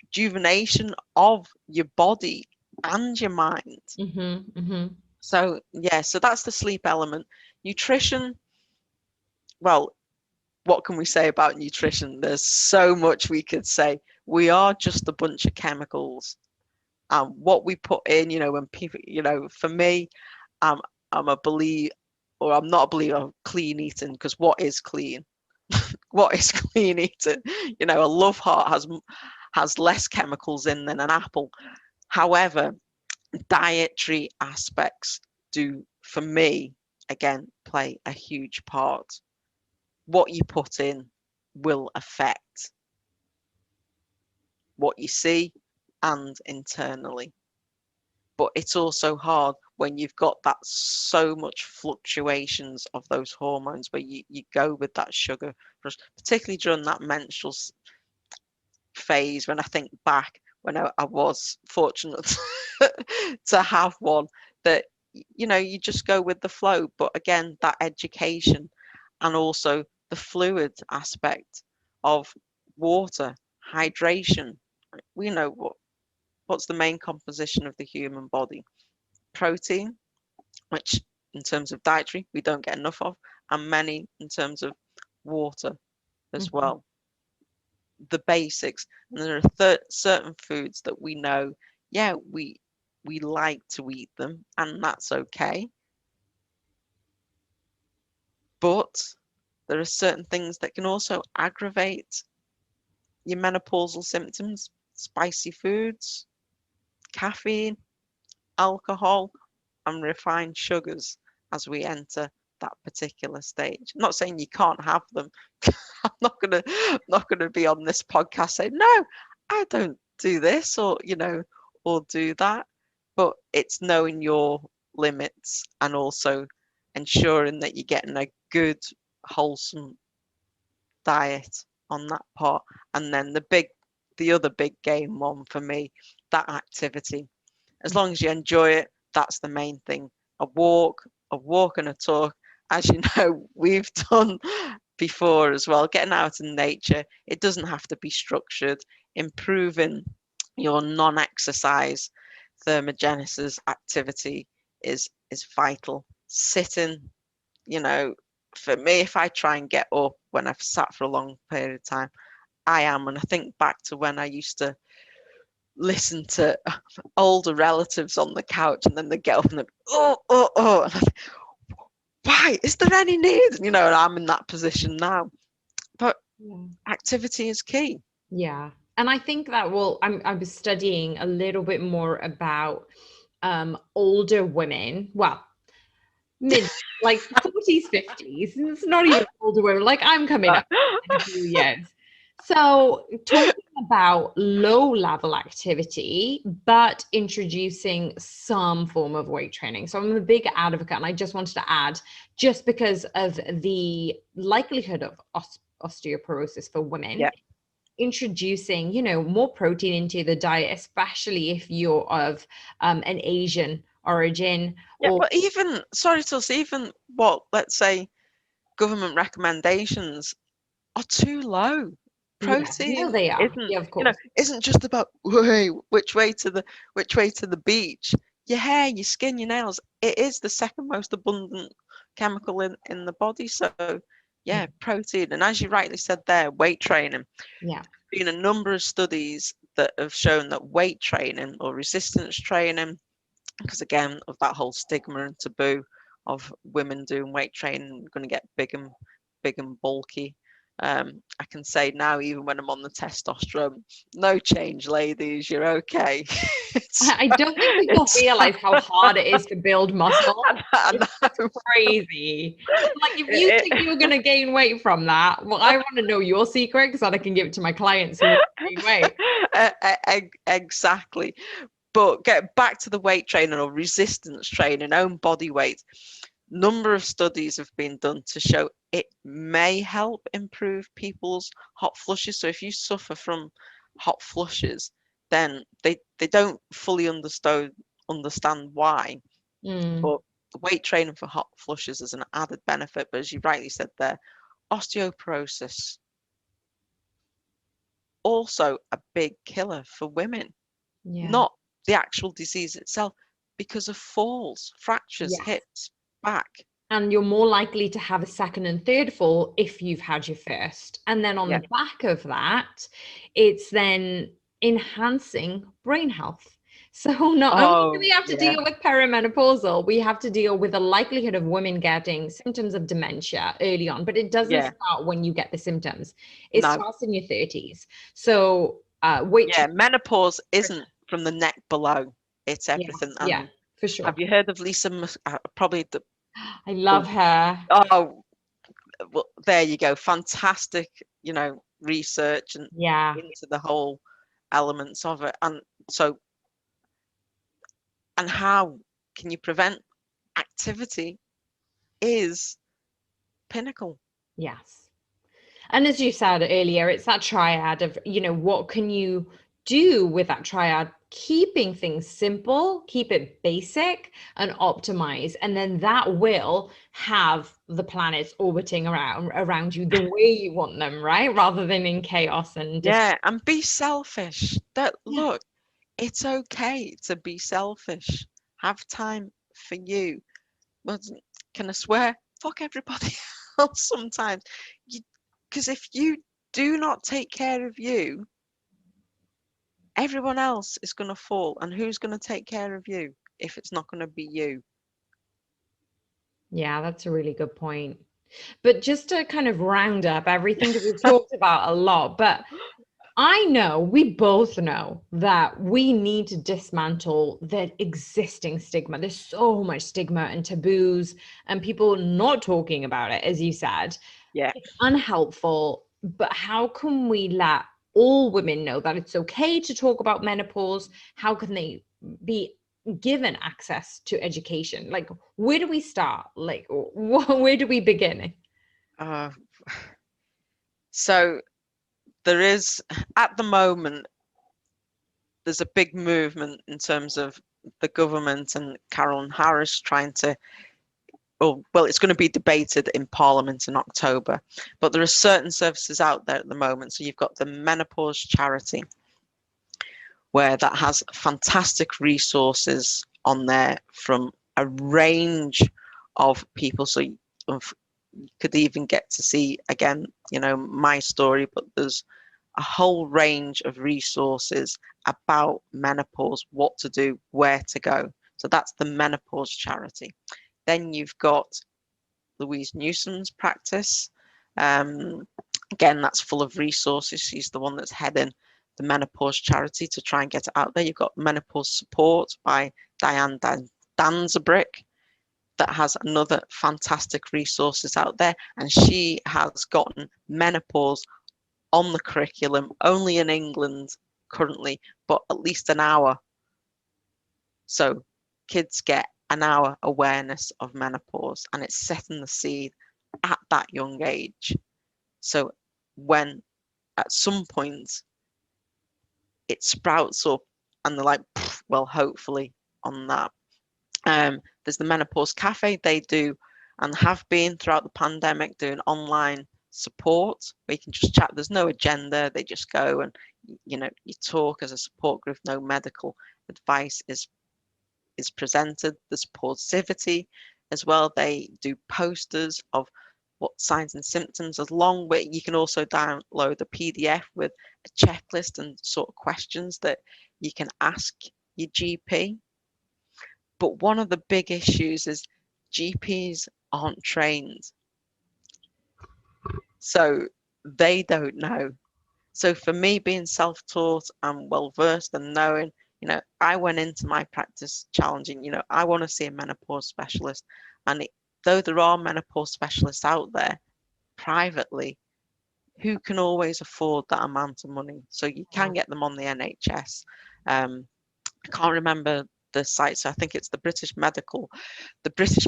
rejuvenation of your body and your mind. Mm-hmm, mm-hmm. So yeah, so that's the sleep element. Nutrition, well, what can we say about nutrition? There's so much we could say. We are just a bunch of chemicals. What we put in, when people, for me, um, I'm a believer, or I'm not a believer of clean eating, because what is clean? What is clean eating? A love heart has less chemicals in than an apple. However, dietary aspects do, for me, again, play a huge part. What you put in will affect what you see and internally. But it's also hard when you've got that so much fluctuations of those hormones, where you go with that sugar rush, particularly during that menstrual phase. When I think back, when I was fortunate to have one, that you just go with the flow. But again, that education, and also the fluid aspect of water, hydration. We know what's the main composition of the human body: protein, which in terms of dietary we don't get enough of, and many in terms of water as Mm-hmm. well. The basics. And there are certain foods that we know, yeah, we like to eat them, and that's okay. But there are certain things that can also aggravate your menopausal symptoms: spicy foods, caffeine, alcohol, and refined sugars as we enter that particular stage. I'm not saying you can't have them. I'm not gonna be on this podcast saying, no, I don't do this, or do that. But it's knowing your limits, and also ensuring that you're getting a good, wholesome diet on that part. And then the other big game one for me, that activity. As long as you enjoy it, that's the main thing. A walk and a talk, as you know, we've done before as well. Getting out in nature, it doesn't have to be structured. Improving your non-exercise thermogenesis activity is vital. Sitting, you know, for me, if I try and get up when I've sat for a long period of time, I am. And I think back to when I used to listen to older relatives on the couch, and then they get up and they, And I think, why? Is there any need? And I'm in that position now. But activity is key. Yeah. And I think that I was studying a little bit more about older women. Well, mid like 40s, 50s. It's not even older women. Like I'm coming up in a few years. So, talking about low level activity, but introducing some form of weight training. So, I'm a big advocate, and I just wanted to add, just because of the likelihood of osteoporosis for women, Yeah. introducing, more protein into the diet, especially if you're of an Asian origin. Yeah, but even, sorry to say, even what, let's say, government recommendations are too low. No, Protein they are. isn't, Yeah, of course. isn't just about which way to the beach. Your hair, your skin, your nails. It is the second most abundant chemical in the body. So yeah, protein. And as you rightly said there, weight training. Yeah. Been a number of studies that have shown that weight training or resistance training, because again of that whole stigma and taboo of women doing weight training, going to get big and bulky. I can say now, even when I'm on the testosterone, no change, ladies, you're okay. I don't think people realize how hard it is to build muscle. I It's crazy. Like, if you think you're going to gain weight from that, well, I want to know your secret, because then I can give it to my clients who gain weight. Exactly. But get back to the weight training or resistance training, own body weight. Number of studies have been done to show it may help improve people's hot flushes. So if you suffer from hot flushes, then they don't fully understand why. But weight training for hot flushes is an added benefit. But as you rightly said there, osteoporosis, also a big killer for women. Yeah. Not the actual disease itself, because of falls, fractures, hits, back. And you're more likely to have a second and third fall if you've had your first. And then on the back of that, it's then enhancing brain health. So not only do we have to deal with perimenopausal, we have to deal with the likelihood of women getting symptoms of dementia early on. But it doesn't start when you get the symptoms. It starts in your 30s. So menopause isn't from the neck below. It's everything. Yeah, for sure. Have you heard of Lisa? Probably the. I love her. Oh, well, there you go. Fantastic, research and into the whole elements of it. And so, and how can you prevent activity is pinnacle. Yes. And as you said earlier, it's that triad of, what can you do with that triad? Keeping things simple, keep it basic and optimize. And then that will have the planets orbiting around you the way you want them, right? Rather than in chaos and and be selfish. Look, it's okay to be selfish. Have time for you. Well, can I swear? Fuck everybody else sometimes. Because if you do not take care of you, everyone else is going to fall. And who's going to take care of you if it's not going to be you? Yeah, that's a really good point. But just to kind of round up everything, because we've talked about a lot, but we both know that we need to dismantle the existing stigma. There's so much stigma and taboos and people not talking about it, as you said. Yeah. It's unhelpful, but how can we let all women know that it's okay to talk about menopause? How can they be given access to education? Like, where do we start? Like, where do we begin? So there is, at the moment, there's a big movement in terms of the government and Carolyn Harris trying to, it's going to be debated in Parliament in October, but there are certain services out there at the moment. So you've got the Menopause Charity, where that has fantastic resources on there from a range of people. So you could even get to see, again, my story, but there's a whole range of resources about menopause, what to do, where to go. So that's the Menopause Charity. Then you've got Louise Newsom's practice. Again, that's full of resources. She's the one that's heading the Menopause Charity to try and get it out there. You've got Menopause Support by Diane Danzebrick that has another fantastic resources out there. And she has gotten menopause on the curriculum, only in England currently, but at least an hour. So kids get an hour awareness of menopause, and it's setting the seed at that young age. So when at some point it sprouts up and they're like, well, hopefully on that. There's the Menopause Cafe. They do and have been throughout the pandemic doing online support where you can just chat. There's no agenda. They just go and, you talk as a support group. No medical advice is presented. There's positivity as well. They do posters of what signs and symptoms, along with you can also download a PDF with a checklist and sort of questions that you can ask your GP. But one of the big issues is GPs aren't trained. So they don't know. So for me, being self-taught and well-versed and knowing, I went into my practice challenging, I want to see a menopause specialist. And though there are menopause specialists out there privately, who can always afford that amount of money? So you can get them on the NHS. I can't remember the site, so I think it's the British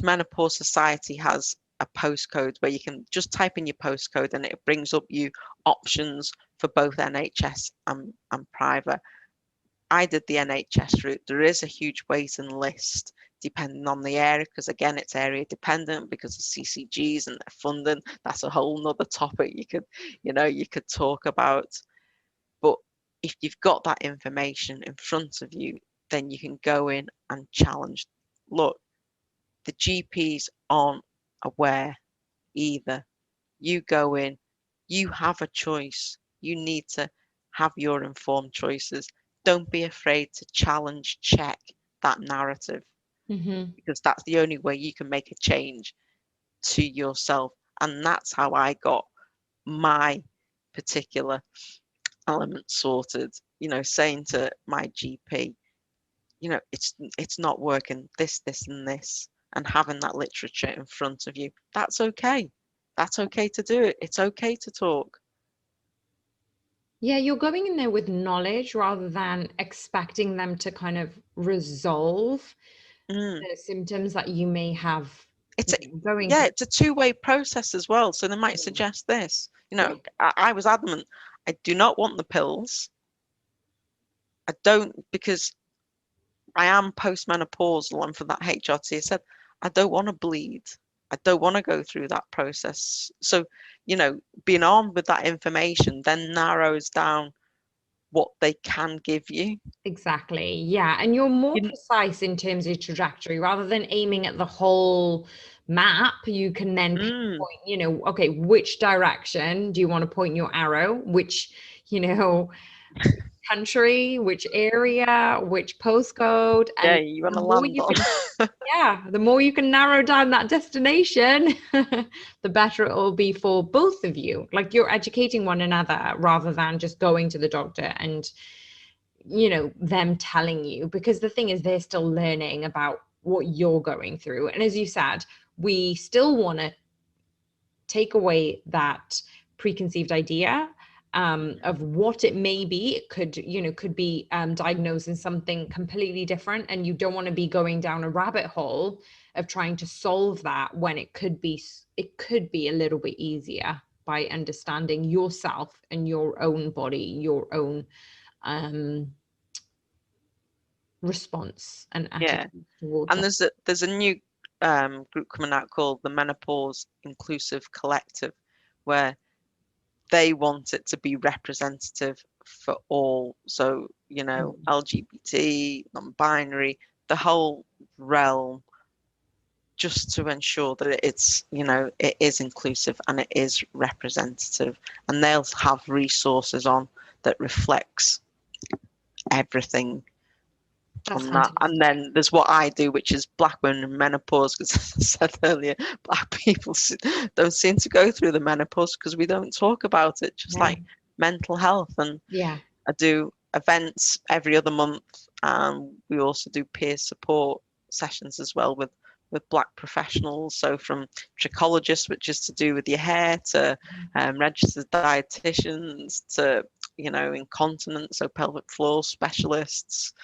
Menopause Society has a postcode where you can just type in your postcode and it brings up you options for both NHS and private. I did the NHS route. There is a huge waiting list depending on the area, because again, it's area dependent because of CCGs and their funding. That's a whole nother topic you could talk about. But if you've got that information in front of you, then you can go in and challenge. Look, the GPs aren't aware either. You go in, you have a choice. You need to have your informed choices. Don't be afraid to challenge, check that narrative, because that's the only way you can make a change to yourself. And that's how I got my particular element sorted, saying to my GP, it's not working, this, and this, and having that literature in front of you. That's okay. That's okay to do it. It's okay to talk. Yeah, you're going in there with knowledge rather than expecting them to kind of resolve the symptoms that you may have. It's a two-way process as well. So they might suggest this. I was adamant. I do not want the pills. I don't, because I am postmenopausal, and for that HRT, I said, I don't want to bleed. I don't want to go through that process. So, being armed with that information then narrows down what they can give you. Exactly. Yeah. And you're more precise in terms of your trajectory rather than aiming at the whole map. You can then pinpoint, okay, which direction do you want to point your arrow? Which, country, which area, which postcode, and you want to land on. the more you can narrow down that destination, the better it will be for both of you. Like, you're educating one another rather than just going to the doctor and them telling you, because the thing is, they're still learning about what you're going through. And as you said, we still want to take away that preconceived idea of what it may be. It could be diagnosed in something completely different, and you don't want to be going down a rabbit hole of trying to solve that when it could be a little bit easier by understanding yourself and your own body, your own response and attitude towards and there's a new group coming out called the Menopause Inclusive Collective, where they want it to be representative for all. So, LGBT, non-binary, the whole realm, just to ensure that it's, it is inclusive and it is representative. And they'll have resources on that reflects everything. On that. And then there's what I do, which is Black women in menopause, because as I said earlier, Black people don't seem to go through the menopause because we don't talk about it, just like mental health. And I do events every other month, and we also do peer support sessions as well with with Black professionals, so from trichologists, which is to do with your hair, to registered dietitians, to, you know, incontinence, so pelvic floor specialists,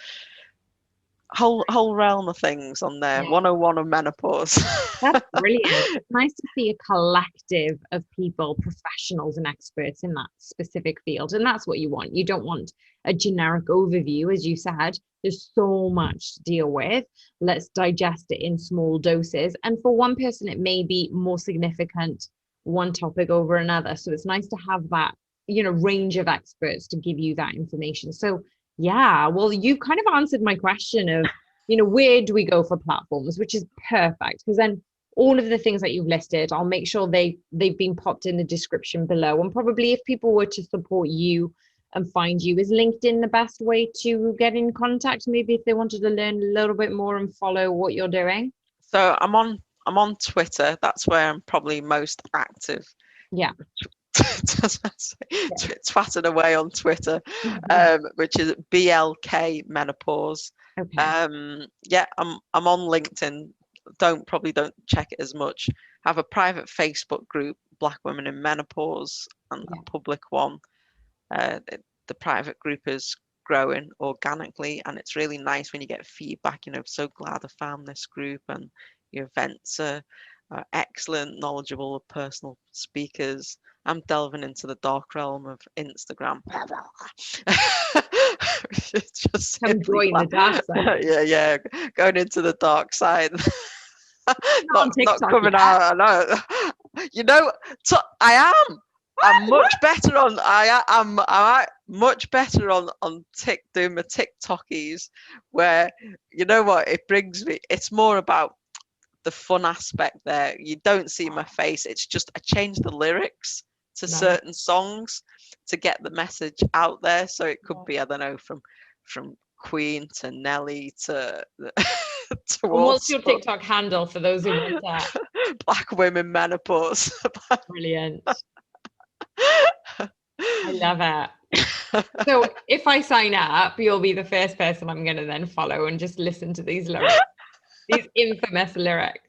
whole realm of things on there. 101 of menopause. That's brilliant. It's nice to see a collective of people, professionals and experts in that specific field. And that's what you want. You don't want a generic overview, as you said. There's so much to deal with. Let's digest it in small doses. And for one person, it may be more significant, one topic over another. So it's nice to have that, you know, range of experts to give you that information. So yeah, well, you kind of answered my question of, you know, where do we go for platforms, which is perfect, because then all of the things that you've listed, I'll make sure they've been popped in the description below. And probably if people were to support you and find you, is LinkedIn the best way to get in contact? Maybe if they wanted to learn a little bit more and follow what you're doing. So I'm on Twitter. That's where I'm probably most active. Yeah. Twatting away on Twitter, which is BLK Menopause. Okay. Yeah, I'm on LinkedIn. Don't check it as much. I have a private Facebook group, Black Women in Menopause, and a public one. The private group is growing organically, and it's really nice when you get feedback. You know, so glad I found this group, and your events are excellent, knowledgeable, personal speakers. I'm delving into the dark realm of Instagram. It's just Come join the dark side. yeah, going into the dark side. not coming out. I know. You know, I am. I'm much better on. I'm much better on doing my TikTokies, where, you know what, it brings me. It's more about the fun aspect there. You don't see my face. It's just I change the lyrics to certain songs to get the message out there. So it could be, I don't know, from Queen to Nelly to what's your TikTok handle for those who want that? Black Women Menopause. Brilliant. I love it. So if I sign up, you'll be the first person I'm going to then follow and just listen to these lyrics, these infamous lyrics.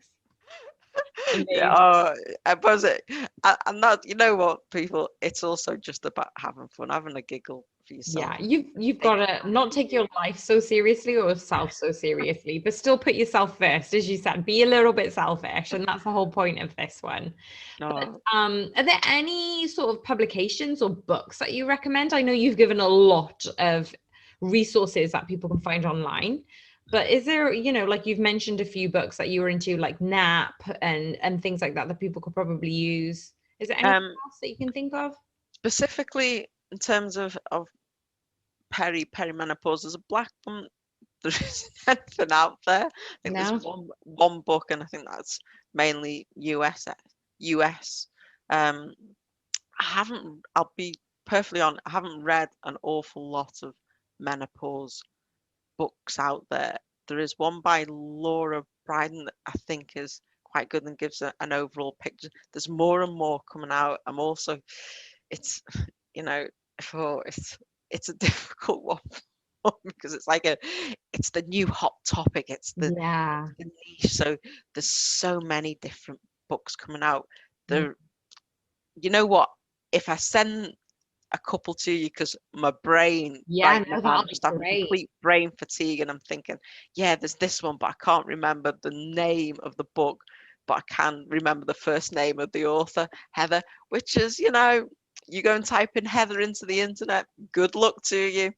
Yeah, I'm not, you know what, people, it's also just about having fun, having a giggle for yourself. Yeah, you've got to not take your life so seriously or yourself so seriously, but still put yourself first, as you said. Be a little bit selfish, and that's the whole point of this one. But, are there any sort of publications or books that you recommend? I know you've given a lot of resources that people can find online. But is there, you know, like you've mentioned a few books that you were into, like NAP and things like that people could probably use. Is there anything else that you can think of? Specifically in terms of perimenopause, there's a Black one. There isn't anything out there. I think there's one book, and I think that's mainly US. I'll be perfectly honest, I haven't read an awful lot of menopause books out there. There is one by Laura Bryden that I think is quite good and gives an overall picture. There's more and more coming out. I'm also, it's, you know, it's a difficult one because it's like it's the new hot topic. It's the niche. So there's so many different books coming out. You know what? If I send a couple to you, because my brain I'm just having complete brain fatigue, and I'm thinking, there's this one, but I can't remember the name of the book, but I can remember the first name of the author, Heather, which is, you know, you go and type in Heather into the internet, good luck to you.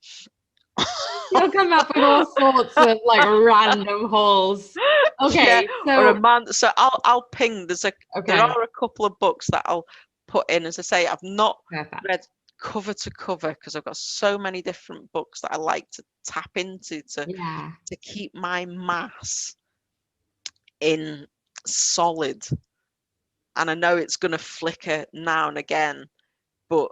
You'll come up with all sorts of like random holes. Okay, or a man. So I'll ping. There are a couple of books that I'll put in. As I say, I've not read cover to cover because I've got so many different books that I like to tap into to keep my mass in solid. And I know it's going to flicker now and again, but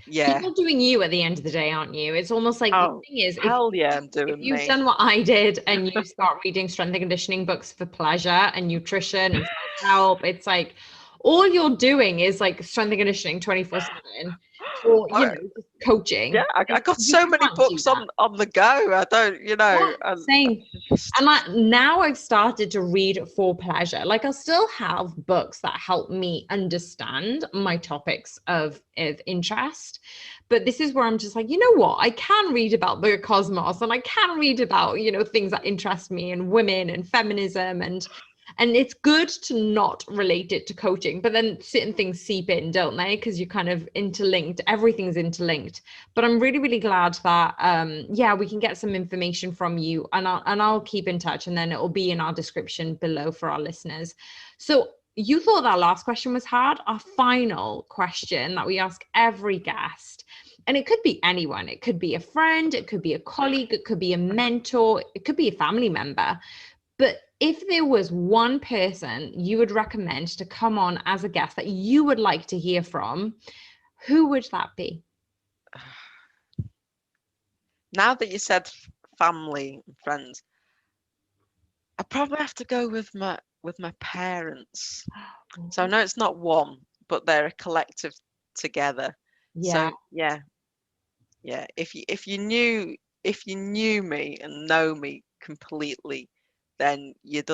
you're doing you at the end of the day, aren't you? It's almost like the thing is, I'm doing if you've done what I did and you start reading strength and conditioning books for pleasure and nutrition and self-help, it's like all you're doing is like strength and conditioning 24/7. or just coaching. Yeah, I got so many books on the go. I don't, same. And now I've started to read for pleasure. Like, I'll still have books that help me understand my topics of interest. But this is where I'm just like, you know what? I can read about the cosmos, and I can read about, things that interest me, and women and feminism, and it's good to not relate it to coaching, but then certain things seep in, don't they? Because you're kind of interlinked. Everything's interlinked. But I'm really, really glad that, we can get some information from you, and I'll keep in touch, and then it will be in our description below for our listeners. So you thought that last question was hard? Our final question that we ask every guest, and it could be anyone. It could be a friend, it could be a colleague, it could be a mentor, it could be a family member. But if there was one person you would recommend to come on as a guest that you would like to hear from, who would that be? Now that you said family and friends, I probably have to go with my parents. So I know it's not one, but they're a collective together. Yeah. So yeah. If you knew me and know me completely, then you'd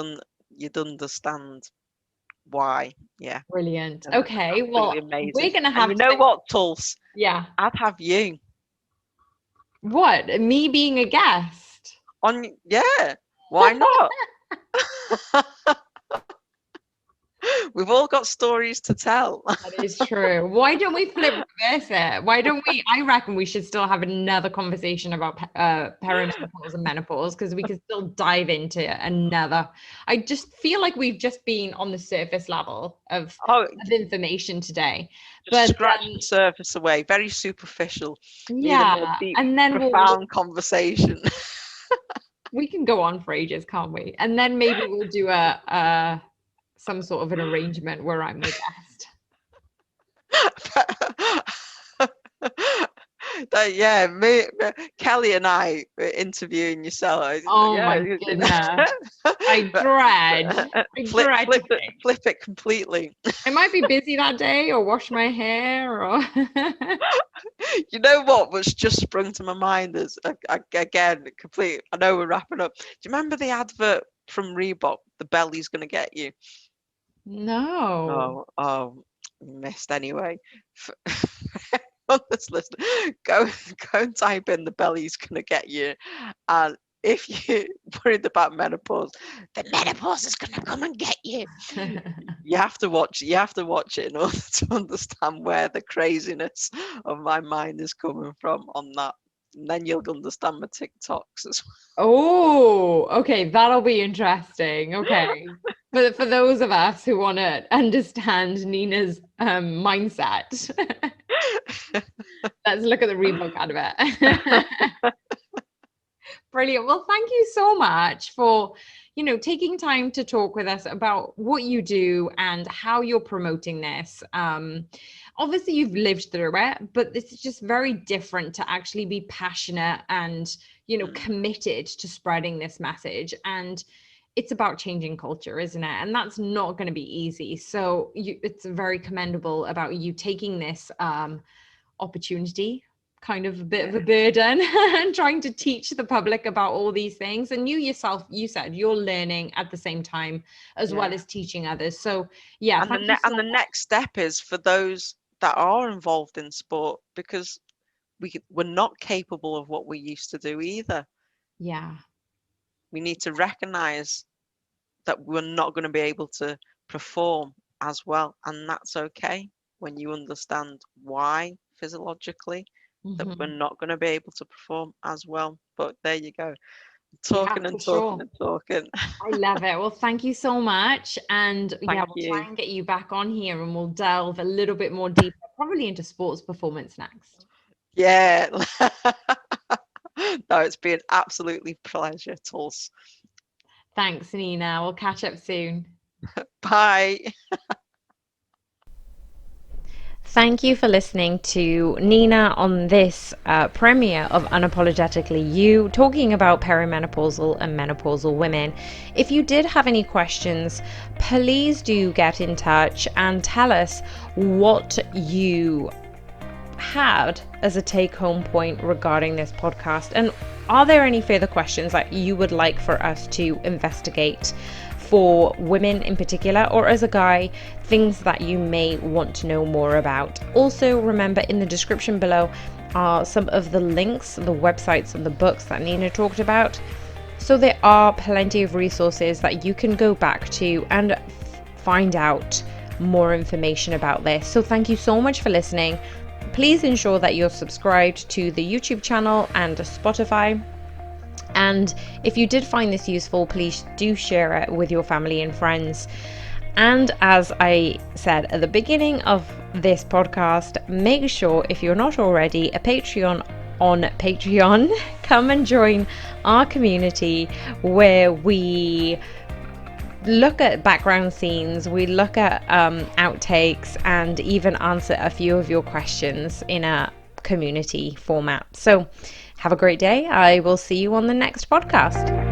understand why. Yeah. Brilliant. Okay. Well, amazing. We're gonna have. And what, Tulse? Yeah. I'd have you. What? Me being a guest? Yeah. Why not? We've all got stories to tell. That is true. Why don't we reverse it? Why don't we? I reckon we should still have another conversation about perimenopause and menopause, because we can still dive into another. I just feel like we've just been on the surface level of information today. Just scratch the surface away. Very superficial. Yeah. Need a more deep, and then profound conversation. We can go on for ages, can't we? And then maybe we'll do some sort of an arrangement where I'm the guest. Kelly and I were interviewing yourself. Oh my goodness. I dread. Flip it completely. I might be busy that day, or wash my hair, or you know what's just sprung to my mind is again complete. I know we're wrapping up. Do you remember the advert from Reebok? The belly's gonna get you. No. Oh, missed anyway. On this list, go and type in "the belly's gonna get you," and if you're worried about menopause, the menopause is gonna come and get you. You have to watch it in order to understand where the craziness of my mind is coming from on that. And then you'll understand my TikToks as well. Oh, okay, that'll be interesting. Okay. But for those of us who want to understand Nina's mindset, let's look at the Reebok advert. Brilliant. Well, thank you so much for, taking time to talk with us about what you do and how you're promoting this. Obviously, you've lived through it, but this is just very different to actually be passionate and, committed to spreading this message. And it's about changing culture, isn't it? And that's not going to be easy. So it's very commendable about you taking this opportunity, kind of a bit of a burden, and trying to teach the public about all these things. And you yourself, you said you're learning at the same time as well as teaching others. So yeah. And the next step is for those that are involved in sport, because we're not capable of what we used to do either. Yeah. We need to recognize that we're not going to be able to perform as well. And that's okay when you understand why physiologically that we're not going to be able to perform as well. But there you go. Talking and talking. I love it. Well, thank you so much. And we'll try and get you back on here, and we'll delve a little bit more deeper, probably into sports performance next. Yeah. No, it's been absolutely pleasure, Tulse. Thanks, Nina. We'll catch up soon. Bye. Thank you for listening to Nina on this premiere of Unapologetically You, talking about perimenopausal and menopausal women. If you did have any questions, please do get in touch and tell us what you had as a take-home point regarding this podcast? And are there any further questions that you would like for us to investigate for women in particular, or as a guy, things that you may want to know more about? Also, remember, in the description below are some of the links, the websites and the books that Nina talked about. So there are plenty of resources that you can go back to and find out more information about this. So thank you so much for listening. Please ensure that you're subscribed to the YouTube channel and Spotify. And if you did find this useful, please do share it with your family and friends. And as I said at the beginning of this podcast, make sure, if you're not already a Patreon on Patreon, come and join our community where we look at background scenes, we look at outtakes, and even answer a few of your questions in a community format. So have a great day. I will see you on the next podcast.